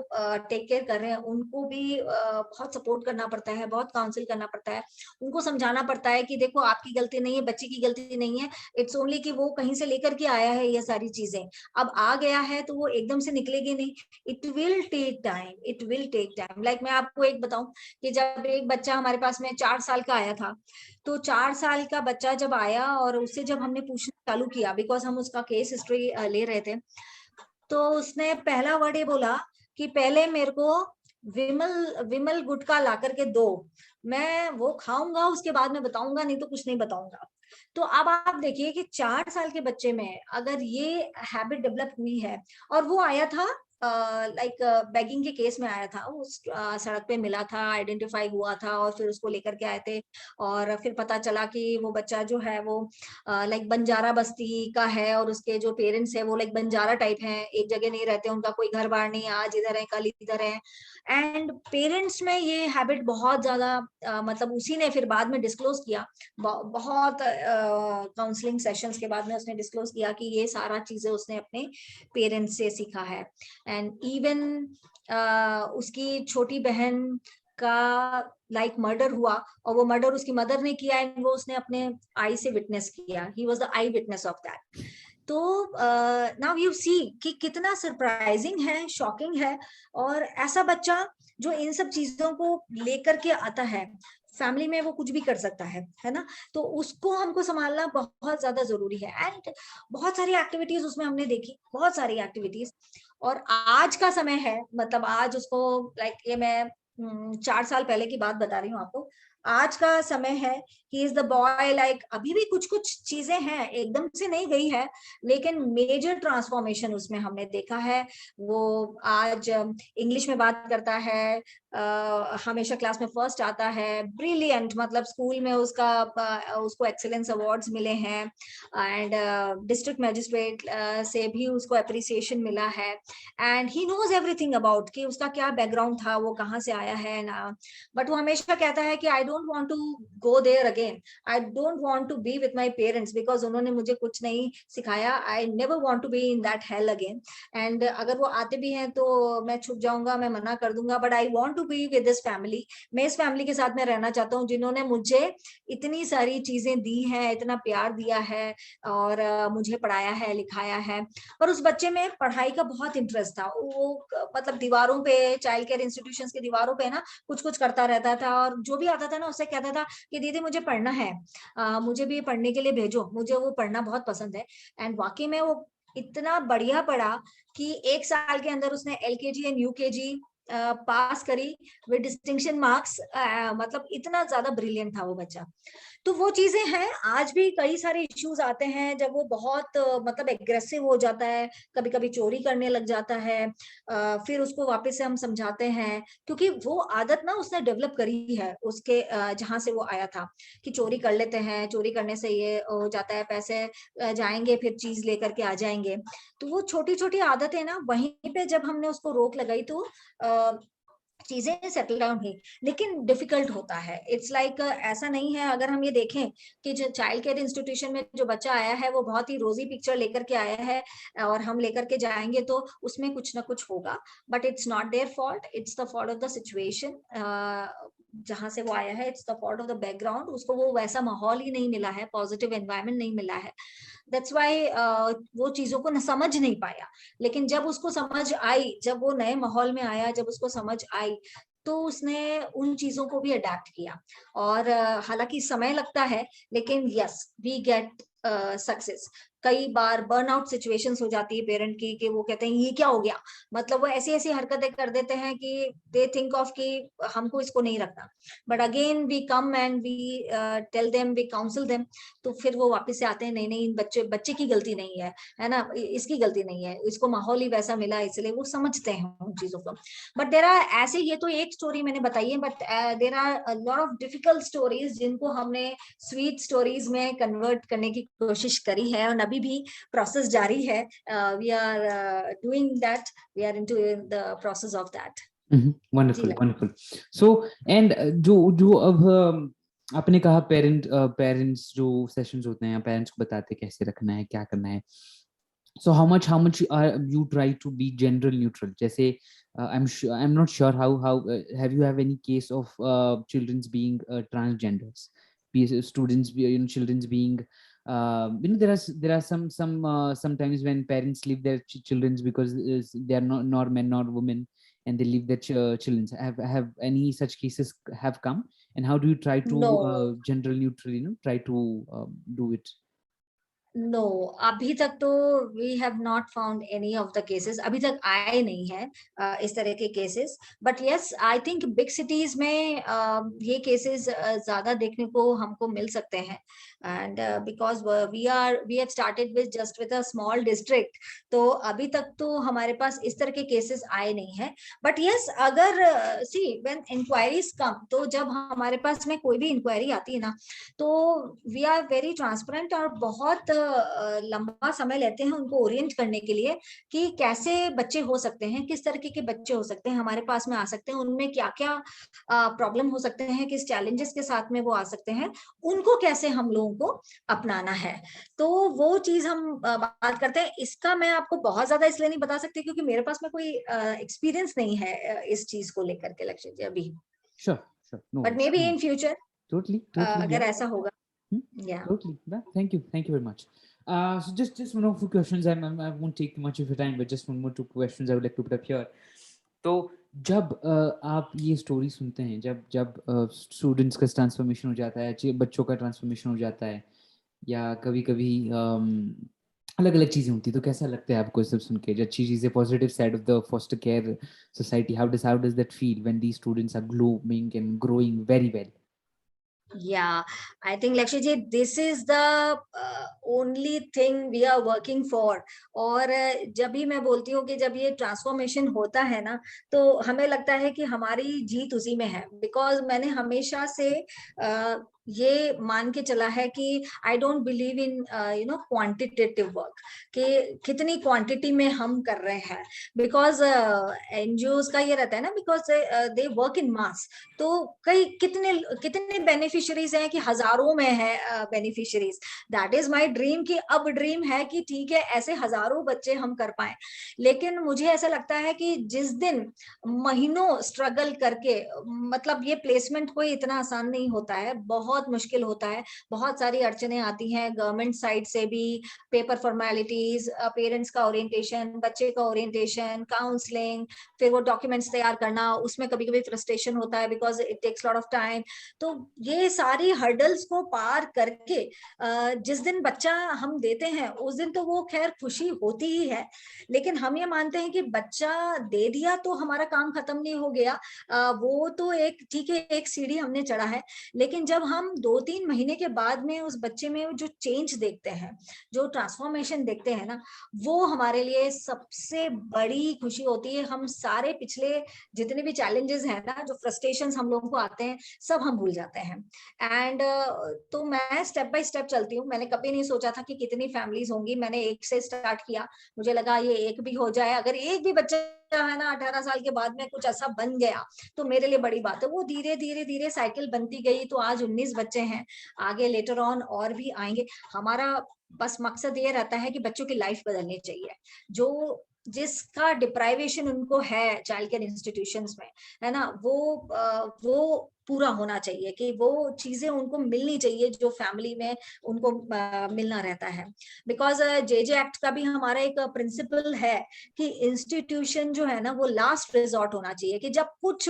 टेक केयर कर रहे हैं, उनको भी बहुत सपोर्ट करना पड़ता है, बहुत काउंसिल करना पड़ता है, उनको समझाना पड़ता है कि देखो आपकी गलती नहीं है, बच्चे की गलती नहीं है, इट्स ओनली कि वो कहीं से लेकर के आया है ये सारी चीजें, अब आ गया है तो वो एकदम से निकलेगी नहीं, it will take time, it will take time. Like मैं आपको एक बताऊं कि जब एक बच्चा हमारे पास में 4 साल का आया था, तो 4 साल का बच्चा जब आया और उससे जब हमने पूछना चालू किया, बिकॉज हम उसका केस हिस्ट्री ले रहे थे, तो उसने पहला वर्ड ये बोला कि पहले मेरे को विमल विमल गुटखा ला करके दो, मैं वो खाऊंगा, उसके बाद में बताऊंगा, नहीं तो कुछ नहीं बताऊंगा। तो अब आप देखिए कि 4 साल के बच्चे में अगर ये हैबिट डेवलप हुई है, और वो आया था लाइक बेगिंग के केस में आया था, उस सड़क पे मिला था, आइडेंटिफाई हुआ था, और फिर उसको लेकर के आए थे, और फिर पता चला कि वो बच्चा जो है वो लाइक बंजारा बस्ती का है, और उसके जो पेरेंट्स है वो लाइक बंजारा टाइप हैं, एक जगह नहीं रहते, उनका कोई घर बार नहीं, आज इधर है कल इधर है। एंड पेरेंट्स में ये हैबिट बहुत ज्यादा मतलब उसी ने फिर बाद में डिस्क्लोज किया, बहुत काउंसलिंग सेशंस के बाद में उसने डिस्क्लोज किया कि ये सारा चीजें उसने अपने पेरेंट्स से सीखा है। एंड इवन उसकी छोटी बहन का लाइक मर्डर हुआ, और वो मर्डर उसकी मदर ने किया, एंड वो उसने अपने आई से विटनेस किया, he was the I witness of that. तो नाउ यू सी कि कितना सरप्राइजिंग है, शॉकिंग है, और ऐसा बच्चा जो इन सब चीजों को लेकर के आता है, फैमिली में वो कुछ भी कर सकता है ना, तो उसको हमको संभालना बहुत ज्यादा जरूरी है। एंड बहुत सारी एक्टिविटीज उसमें हमने देखी, बहुत सारी एक्टिविटीज, और आज का समय है, मतलब आज उसको लाइक ये मैं 4 साल पहले की बात बता रही हूँ आपको, आज का समय है, he is the boy, like अभी भी कुछ कुछ चीजें हैं, एकदम से नहीं गई है, लेकिन मेजर ट्रांसफॉर्मेशन उसमें हमने देखा है। वो आज इंग्लिश में बात करता है, हमेशा क्लास में फर्स्ट आता है, ब्रिलियंट, मतलब स्कूल में उसको एक्सेलेंस अवार्ड्स मिले हैं, एंड डिस्ट्रिक्ट मजिस्ट्रेट से भी उसको अप्रिसिएशन मिला है, and he knows everything about कि उसका क्या बैकग्राउंड था, वो कहाँ से आया है ना। बट वो हमेशा कहता है कि I don't want to go there again, I don't want to be with my parents, because उन्होंने मुझे कुछ नहीं सिखाया, I never want to be in that hell again. And अगर वो आते भी हैं तो मैं छुप जाऊंगा, मैं मना कर दूंगा, but I want to be with this family, मैं इस फैमिली के साथ में रहना चाहता हूँ जिन्होंने मुझे इतनी सारी चीजें दी हैं, इतना प्यार दिया है, और मुझे पढ़ाया है, लिखाया है। और उस बच्चे में पढ़ाई का बहुत इंटरेस्ट था, वो मतलब दीवारों पे, चाइल्ड केयर इंस्टीट्यूशंस की दीवारों पे ना कुछ कुछ करता रहता था, और जो भी आता था ना उससे कहता था कि दीदी मुझे पढ़ना है, मुझे भी पढ़ने के लिए भेजो, मुझे वो पढ़ना बहुत पसंद है। एंड वाकई में वो इतना बढ़िया पढ़ा कि 1 साल के अंदर उसने LKG एंड UKG पास करी विद डिस्टिंक्शन मार्क्स। मतलब इतना ज्यादा ब्रिलियंट था वो बच्चा। तो वो चीजें हैं, आज भी कई सारे इश्यूज आते हैं जब वो बहुत मतलब एग्रेसिव हो जाता है, कभी कभी चोरी करने लग जाता है। फिर उसको वापस से हम समझाते हैं, क्योंकि वो आदत ना उसने डेवलप करी है उसके जहां से वो आया था, कि चोरी कर लेते हैं, चोरी करने से ये हो जाता है, पैसे जाएंगे फिर चीज लेकर के आ जाएंगे। तो वो छोटी छोटी आदतें ना, वहीं पे जब हमने उसको रोक लगाई तो चीजें सेटल डाउन हुई। लेकिन डिफिकल्ट होता है, इट्स लाइक ऐसा नहीं है। अगर हम ये देखें कि जो चाइल्ड केयर इंस्टीट्यूशन में जो बच्चा आया है वो बहुत ही रोजी पिक्चर लेकर के आया है और हम लेकर के जाएंगे तो उसमें कुछ ना कुछ होगा, but it's not their fault, it's the fault of the situation. जहां से वो आया है, it's the fault of the background. उसको वो वैसा माहौल ही नहीं मिला है, पॉजिटिव एनवायरनमेंट नहीं मिला है। दैट्स वाई वो चीजों को न समझ नहीं पाया। लेकिन जब उसको समझ आई, जब वो नए माहौल में आया, जब उसको समझ आई, तो उसने उन चीजों को भी अडेप्ट किया। और हालांकि समय लगता है, लेकिन यस वी गेट सक्सेस। कई बार बर्नआउट सिचुएशंस हो जाती है पेरेंट की, कि वो कहते हैं ये क्या हो गया, मतलब वो ऐसी ऐसी हरकतें कर देते हैं कि दे थिंक ऑफ कि हमको इसको नहीं रखना। But again we come and we tell them, we counsel them. तो फिर वो वापस से आते हैं, नहीं नहीं बच्चे बच्चे की गलती नहीं है ना, इसकी गलती नहीं है, इसको माहौल ही वैसा मिला इसलिए। वो समझते हैं उन चीजों को। बट देर आर ऐसे, ये तो एक स्टोरी मैंने बताई है, but there are lot of difficult stories जिनको हमने स्वीट स्टोरीज में कन्वर्ट करने की कोशिश करी है, और अभी भी प्रोसेस जारी है। We are doing that, we are into the process of that. Wonderful wonderful. So and जो जो अब आपने कहा पेरेंट्स जो सेशंस होते हैं, पेरेंट्स को बताते हैं कैसे रखना है, क्या करना है। So how much you try to be gender neutral? जैसे I'm not sure how have you have any case of children's being transgenders, students children's being there are sometimes when parents leave their children because they are not nor men nor women, and they leave their children. Have any such cases have come, and how do you try to No. gender neutral, try to do it? No, अभी तक तो we have not found any of the cases, अभी तक आए नहीं है इस तरह के cases. But yes, I think big cities में ये केसेस ज्यादा देखने को हमको मिल सकते हैं। And because we have started with just with a small district, तो अभी तक तो हमारे पास इस तरह के केसेस आए नहीं है। बट यस, अगर सी व्हेन इंक्वायरीज कम, तो जब हमारे पास में कोई भी इंक्वायरी आती है ना, तो वी आर वेरी ट्रांसपेरेंट और बहुत लंबा समय लेते हैं उनको ओरिएंट करने के लिए, कि कैसे बच्चे हो सकते हैं, किस तरीके के बच्चे हो सकते हैं, हमारे पास में आ सकते हैं, उनमें क्या क्या प्रॉब्लम हो सकते हैं, किस चैलेंजेस के साथ में वो आ सकते हैं, उनको कैसे हम लोगों को अपनाना है। तो वो चीज हम बात करते हैं। इसका मैं आपको बहुत ज्यादा इसलिए नहीं बता सकती क्योंकि मेरे पास में कोई एक्सपीरियंस नहीं है इस चीज को लेकर के, लक्ष्य जी, अभी। Sure, no but may be in future totally अगर yeah. ऐसा होगा। Yeah. Totally. Yeah, thank you very much. So just one or two questions. I won't take much of your time, but just one more two questions I would like to put up here. तो जब आप ये story सुनते हैं, जब students का transformation हो जाता है, बच्चों का ट्रांसफॉर्मेशन हो जाता है, या कभी कभी अलग अलग चीजें होती है, तो कैसा लगता है आपको सब सुन के? जो अच्छी चीजें, positive side of the foster care society, how does that feel when these students are glowing and growing very well? Yeah, I think Lakshya ji, this is the only thing we are working for. और जब भी मैं बोलती हूँ कि जब ये transformation होता है ना, तो हमें लगता है कि हमारी जीत उसी में है। बिकॉज मैंने हमेशा से ये मान के चला है कि I don't believe in quantitative work, कि कितनी क्वांटिटी में हम कर रहे हैं। बिकॉज एनजीओज का ये रहता है ना, बिकॉज दे वर्क इन मास, तो कई कितने कितने बेनिफिशियरीज हैं, कि हजारों में है beneficiaries. That is my dream, कि अब ड्रीम है कि ठीक है ऐसे हजारों बच्चे हम कर पाए। लेकिन मुझे ऐसा लगता है कि जिस दिन महीनों स्ट्रगल करके, मतलब ये प्लेसमेंट कोई इतना आसान नहीं होता है, बहुत बहुत मुश्किल होता है, बहुत सारी अड़चने आती हैं गवर्नमेंट साइड से भी, पेपर फॉर्मेलिटीज, पेरेंट्स का ओरिएंटेशन, बच्चे का ओरिएंटेशन, काउंसलिंग, फिर वो डॉक्यूमेंट्स तैयार करना, उसमें कभी कभी फ्रस्ट्रेशन होता है because it takes lot of time. तो ये सारी हर्डल्स को पार करके जिस दिन बच्चा हम देते हैं उस दिन तो वो खैर खुशी होती ही है, लेकिन हम ये मानते हैं कि बच्चा दे दिया तो हमारा काम खत्म नहीं हो गया। वो तो एक ठीक है, एक सीढ़ी हमने चढ़ा है, लेकिन जब हम 2-3 महीने के बाद में उस बच्चे में जो चेंज देखते हैं, जो ट्रांसफॉर्मेशन देखते हैं ना, वो हमारे लिए सबसे बड़ी खुशी होती है। हम सारे पिछले जितने भी चैलेंजेस हैं ना, जो फ्रस्ट्रेशंस हम लोगों को आते हैं, सब हम भूल जाते हैं। एंड तो मैं स्टेप बाय स्टेप चलती हूँ। मैंने कभी नहीं सोचा था कि कितनी फैमिलीज होंगी, मैंने एक से स्टार्ट किया, मुझे लगा ये एक भी हो जाए, अगर एक भी बच्चा है ना 18 साल के बाद में कुछ ऐसा बन गया तो मेरे लिए बड़ी बात है। वो धीरे धीरे धीरे साइकिल बनती गई, तो आज 19 बच्चे हैं, आगे लेटर ऑन और भी आएंगे। हमारा बस मकसद ये रहता है कि बच्चों की लाइफ बदलनी चाहिए, जो जिसका डिप्राइवेशन उनको है चाइल्ड केयर इंस्टीट्यूशंस में, है ना, वो पूरा होना चाहिए, कि वो चीजें उनको मिलनी चाहिए जो फैमिली में उनको मिलना रहता है। बिकॉज जेजे एक्ट का भी हमारा एक प्रिंसिपल है कि इंस्टीट्यूशन जो है ना वो लास्ट रिजॉर्ट होना चाहिए, कि जब कुछ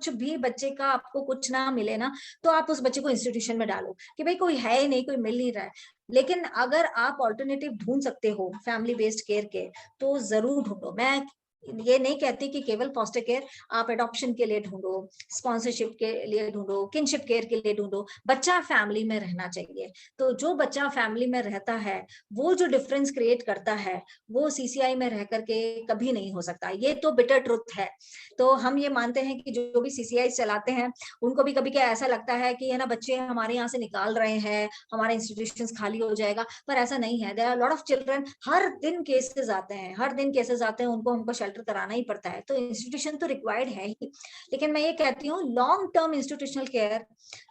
भी बच्चे का आपको कुछ ना मिले ना, तो आप उस बच्चे को इंस्टीट्यूशन में डालो, कि भाई कोई है ही नहीं, कोई मिल नहीं रहा है। लेकिन अगर आप ऑल्टरनेटिव ढूंढ सकते हो फैमिली बेस्ड केयर के, तो जरूर ढूंढो। मैं ये नहीं कहती कि केवल फॉस्टर केयर, आप एडॉप्शन के लिए ढूंढो, स्पॉन्सरशिप के लिए ढूंढो, किनशिप केयर के लिए ढूंढो, बच्चा फैमिली में रहना चाहिए। तो जो बच्चा फैमिली में रहता है, वो जो डिफरेंस क्रिएट करता है, वो सीसीआई में रह करके कभी नहीं हो सकता। ये तो बिटर ट्रुथ है। तो हम ये मानते हैं कि जो भी सीसीआई चलाते हैं, उनको भी कभी क्या ऐसा लगता है कि है ना बच्चे हमारे यहाँ से निकाल रहे हैं, हमारा इंस्टीट्यूशन खाली हो जाएगा, पर ऐसा नहीं है। There are lot of children, हर दिन केसेस आते हैं, हर दिन केसेस आते हैं, उनको हमको शेल्टर कराना ही पड़ता है, तो इंस्टीट्यूशन तो रिक्वायर्ड है ही। लेकिन मैं ये कहती हूँ लॉन्ग टर्म इंस्टीट्यूशनल केयर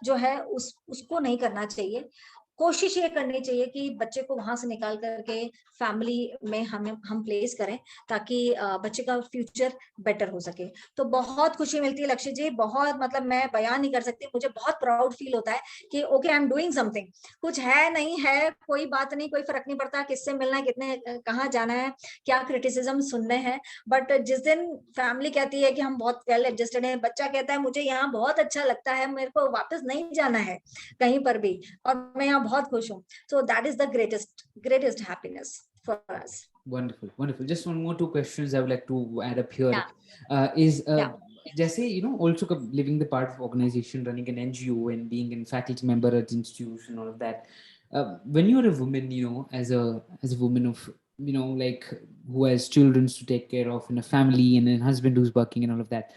जो है उसको नहीं करना चाहिए। कोशिश ये करनी चाहिए कि बच्चे को वहां से निकाल करके फैमिली में हम प्लेस करें, ताकि बच्चे का फ्यूचर बेटर हो सके। तो बहुत खुशी मिलती है लक्ष्य जी, बहुत, मतलब मैं बयान नहीं कर सकती, मुझे बहुत प्राउड फील होता है कि okay I am doing something. कुछ है नहीं है, कोई बात नहीं, कोई फर्क नहीं पड़ता किससे मिलना है, कितने कहाँ जाना है, क्या क्रिटिसिज्म सुनने हैं, बट जिस दिन फैमिली कहती है कि हम बहुत वेल एडजस्टेड हैं, बच्चा कहता है मुझे यहाँ बहुत अच्छा लगता है, मेरे को वापस नहीं जाना है कहीं पर भी, और मैं यहाँ बहुत खुश हूँ, so that is the greatest happiness for us. Wonderful, wonderful. Just one more, two questions I would like to add up here. Yeah. Is Yeah. जैसे also living the part of organization, running an NGO and being a faculty member at the institution, all of that. When you're a woman, as a woman of like who has children to take care of, and a family and a husband who's working and all of that,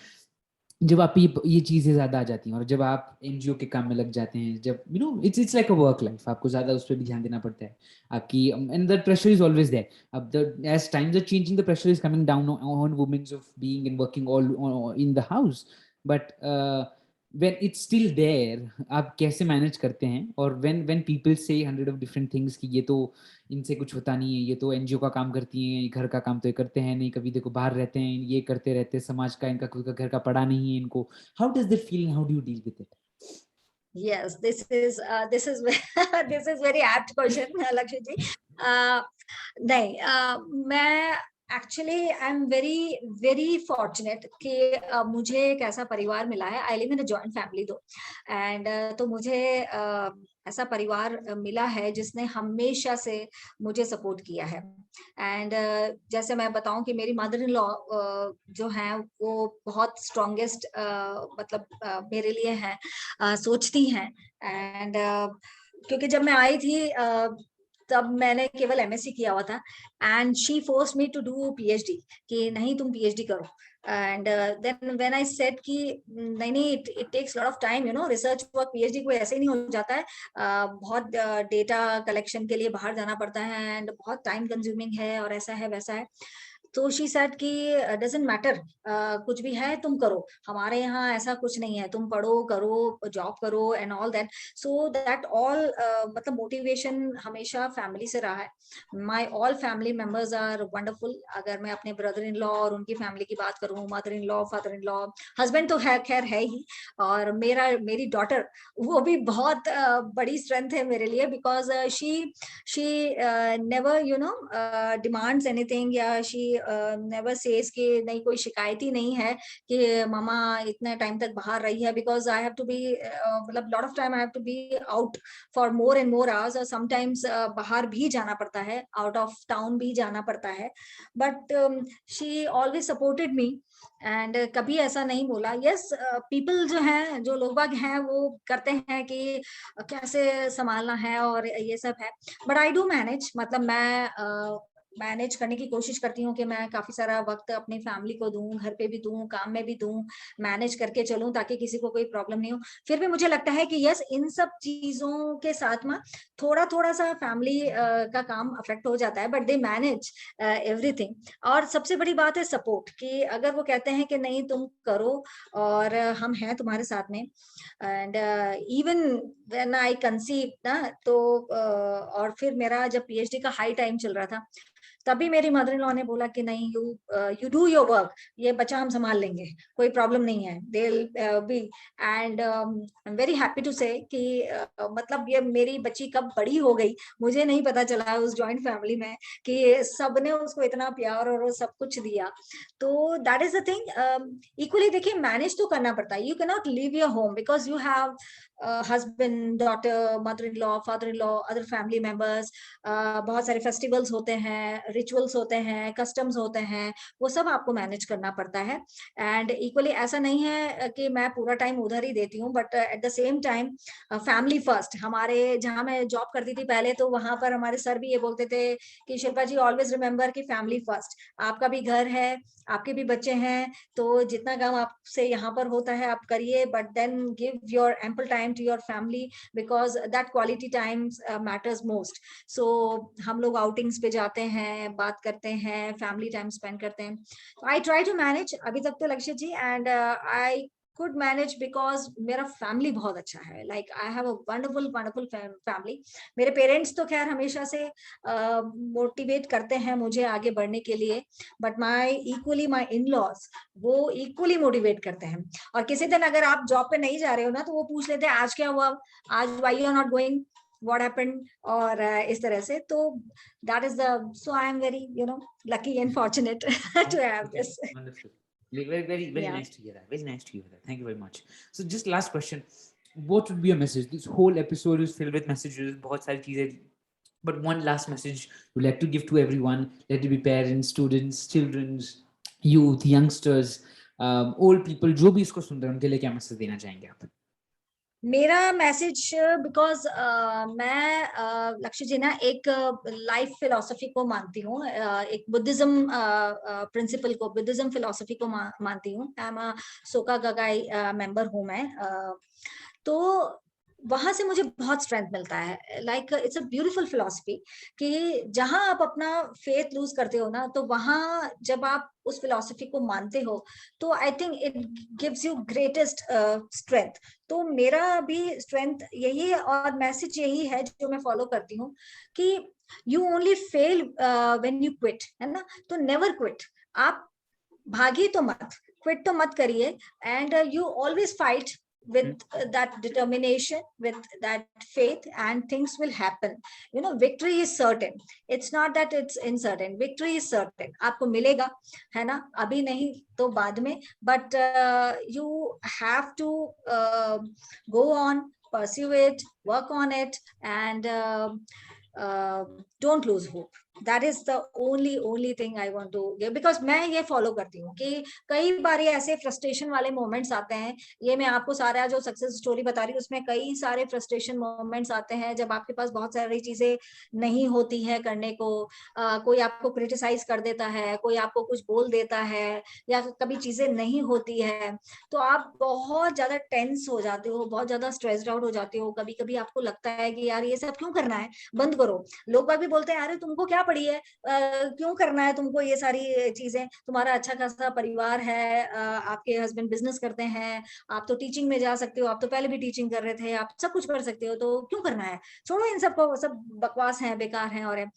जब आप ये चीजें ज्यादा आ जाती हैं और जब आप एनजीओ के काम में लग जाते हैं, जब it's like a work life, आपको ज्यादा उस पर भी ध्यान देना पड़ता है आपकी, and the pressure is always there. अब the age times are changing the pressure is coming down on womens of being and working all in the house, but when it's still there, आप कैसे manage करते हैं? और when people say 100 of different things कि ये तो इनसे कुछ होता नहीं है, ये तो एनजीओ का काम करती हैं, घर का काम तो ये करते हैं नहीं, कभी देखो बाहर रहते हैं, ये करते रहते हैं, समाज का इनका खुद का घर का पड़ा नहीं है इनको. How does that feeling, how do you deal with it? Yes, this is this is very apt question, Lakshya ji. नहीं, मैं actually I am very fortunate कि मुझे एक ऐसा परिवार मिला है। I live in a joint family दो, एंड तो मुझे ऐसा परिवार मिला है जिसने हमेशा से मुझे सपोर्ट किया है। एंड जैसे मैं बताऊं कि मेरी मदर इन लॉ जो है वो बहुत स्ट्रॉन्गेस्ट मतलब मेरे लिए है, सोचती हैं। एंड क्योंकि जब मैं आई थी तब मैंने केवल एमएससी किया हुआ था, and she force me to do PhD, कि नहीं तुम पीएचडी करो। And then when I said कि नहीं it takes lot of time, research work, PhD कोई ऐसे ही नहीं हो जाता है, बहुत डेटा कलेक्शन के लिए बाहर जाना पड़ता है, एंड बहुत टाइम कंज्यूमिंग है, और ऐसा है वैसा है। तो शी सेड कि डजंट मैटर, कुछ भी है तुम करो, हमारे यहाँ ऐसा कुछ नहीं है, तुम पढ़ो करो जॉब करो and all that. So that all मतलब मोटिवेशन हमेशा फैमिली से रहा है. My all family members are wonderful. अगर मैं अपने ब्रदर इन लॉ और उनकी फैमिली की बात करूं, mother in law, father in law, husband तो है खैर है ही, और मेरी डॉटर वो भी बहुत बड़ी स्ट्रेंथ है मेरे लिए, because she never demands anything, या शी नेवर सेज कि नहीं, कोई शिकायत ही नहीं है कि मामा इतने टाइम तक बाहर रही है, because I have to be मतलब lot of time I have to be out for more and more hours, और समटाइम्स बाहर भी जाना पड़ता है, आउट ऑफ टाउन भी जाना पड़ता है. But she always supported me, and कभी ऐसा नहीं बोला. यस, पीपल जो है, जो लोग बाग हैं, वो करते हैं कि कैसे संभालना है और ये सब है, बट आई डू मैनेज. मतलब मैं मैनेज करने की कोशिश करती हूँ कि मैं काफी सारा वक्त अपनी फैमिली को दूं, घर पे भी दूं, काम में भी दूं, मैनेज करके चलूं ताकि किसी को कोई प्रॉब्लम नहीं हो. फिर भी मुझे लगता है कि यस, इन सब चीजों के साथ में थोड़ा थोड़ा सा फैमिली का काम अफेक्ट हो जाता है, बट दे मैनेज एवरीथिंग. और सबसे बड़ी बात है सपोर्ट, कि अगर वो कहते हैं कि नहीं तुम करो और हम हैं तुम्हारे साथ में. And even when I conceive ना, तो और फिर मेरा जब पीएचडी का हाई टाइम चल रहा था, तभी मेरी मदर इन लॉ ने बोला कि नहीं, यू डू योर वर्क, ये बच्चा हम संभाल लेंगे, कोई प्रॉब्लम नहीं है, they will be. And I am very happy to say कि मतलब ये मेरी बच्ची कब बड़ी हो गई, मुझे नहीं पता चला उस जॉइंट फैमिली में कि सबने उसको इतना प्यार और सब कुछ दिया. तो that is the thing. Equally देखिए, मैनेज तो करना पड़ता है. You can not leave your home because you have husband, daughter, mother in law, father in law, other family members. बहुत सारे फेस्टिवल्स होते हैं, रिचुअल्स होते हैं, कस्टम्स होते हैं, वो सब आपको मैनेज करना पड़ता है. एंड इक्वली ऐसा नहीं है कि मैं पूरा टाइम उधर ही देती हूँ, but at the same time family first. हमारे जहाँ मैं जॉब करती थी पहले, तो वहां पर हमारे सर भी ये बोलते थे कि शिल्पा जी, ऑलवेज रिमेम्बर कि फैमिली फर्स्ट. आपका भी घर है, आपके भी बच्चे हैं, तो जितना काम आपसे यहाँ पर होता है आप करिए, but then give your ample time to your family, because that quality time matters most. So हम लोग आउटिंग्स पे जाते हैं, बात करते हैं, फैमिली टाइम स्पेंड करते हैं. आई ट्राई टू मैनेज अभी तक तो, Lakshya ji, and I could manage because मेरा फैमिली बहुत अच्छा है. Like I have a wonderful wonderful family. मेरे पेरेंट्स तो खैर हमेशा से मोटिवेट करते हैं मुझे आगे बढ़ने के लिए, बट माई इन लॉज वो इक्वली मोटिवेट करते हैं. और किसी दिन अगर आप जॉब पे नहीं जा रहे हो ना, तो वो पूछ लेते हैं आज क्या हुआ, आज why you are not going, what happened, और इस तरह से. तो that is the, so I am very lucky and fortunate to have Okay, this. wonderful. Very Yeah. nice to hear that. Very nice to hear that. Thank you very much. So just last question. What would be your message? This whole episode is filled with messages, बहुत सारी चीजें. But one last message you'd like to give to everyone, let it be parents, students, children, youth, youngsters, old people, जो भी इसको सुन रहे हैं, उनके लिए क्या मैसेज देना चाहेंगे आप? मेरा मैसेज, बिकॉज मैं लक्ष्य जी ना एक लाइफ फिलोसफी को मानती हूँ, एक बुद्धिज्म प्रिंसिपल को, बुद्धिज्म फिलोसफी को मानती हूँ. आई एम अ सोका गगाई मेंबर हूँ मैं. तो वहां से मुझे बहुत स्ट्रेंथ मिलता है. Like it's a beautiful philosophy कि जहां आप अपना फेथ लूज करते हो ना, तो वहां जब आप उस फिलोसफी को मानते हो, तो I think it gives you greatest strength. तो मेरा भी स्ट्रेंथ यही है और मैसेज यही है जो मैं फॉलो करती हूँ, कि you only fail when you quit, है ना. तो नेवर क्विट. आप भागिए तो मत, क्विट तो मत करिए, and you always fight with that determination, with that faith, and things will happen. Victory is certain. It's not that it's uncertain. Victory is certain. आपको मिलेगा, है ना, अभी नहीं तो बाद में, but you have to go on, pursue it, work on it, and don't lose hope. That is the only thing I want to give, because मैं ये फॉलो करती हूँ कि कई बार ऐसे फ्रस्ट्रेशन वाले मोमेंट्स आते हैं. ये मैं आपको सारा जो सक्सेस स्टोरी बता रही हूँ, उसमें कई सारे फ्रस्ट्रेशन मोमेंट्स आते हैं जब आपके पास बहुत सारी चीजें नहीं होती है करने को. कोई आपको क्रिटिसाइज कर देता है, कोई आपको कुछ बोल देता है, या कभी चीजें नहीं होती है, तो आप बहुत ज्यादा टेंस हो जाते हो, बहुत ज्यादा स्ट्रेस्ड आउट हो जाते हो. कभी कभी आपको लगता है कि यार ये सब क्यों करना है, बंद करो. लोग भी बोलते हैं अरे तुमको क्या पड़ी है, क्यों करना है तुमको ये सारी चीजें, तुम्हारा अच्छा खासा परिवार है, आपके हस्बैंड बिजनेस करते हैं, आप तो टीचिंग में जा सकते हो, आप तो पहले भी टीचिंग कर रहे थे, आप सब कुछ कर सकते हो, तो क्यों करना है, छोड़ो इन सब को, सब बकवास है, बेकार है और है।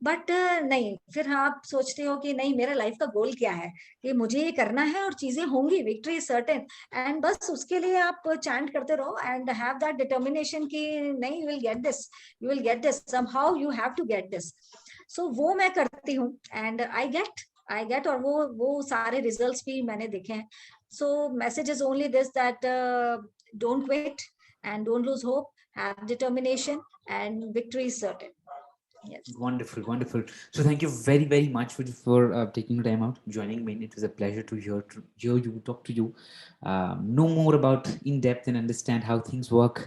बट नहीं, फिर आप सोचते हो कि नहीं, मेरा लाइफ का गोल क्या है, कि मुझे ये करना है और चीजें होंगी, विक्ट्री इज सर्टेन, एंड बस उसके लिए आप चैंट करते रहो एंड हैव दैट डिटर्मिनेशन कि नहीं, you will get this, you will get this, somehow you have to get this. So वो मैं करती हूँ एंड आई गेट, और वो सारे रिजल्ट्स भी मैंने देखे हैं। So message is only this that don't wait and don't lose hope, have determination and victory is certain. Yes. Wonderful, wonderful. So thank you very, very much for taking the time out, joining me. It was a pleasure to hear you, talk to you, know more about in depth and understand how things work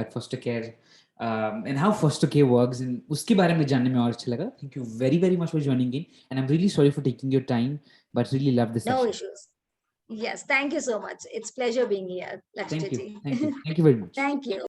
at foster care, and how foster care works. And उसके बारे में जानने में और अच्छा लगा. Thank you very, very much for joining in. And I'm really sorry for taking your time, but really love this No session. issues. Yes, thank you so much. It's pleasure being here, Thank you, Lakshmi. thank you, thank you very much. Thank you.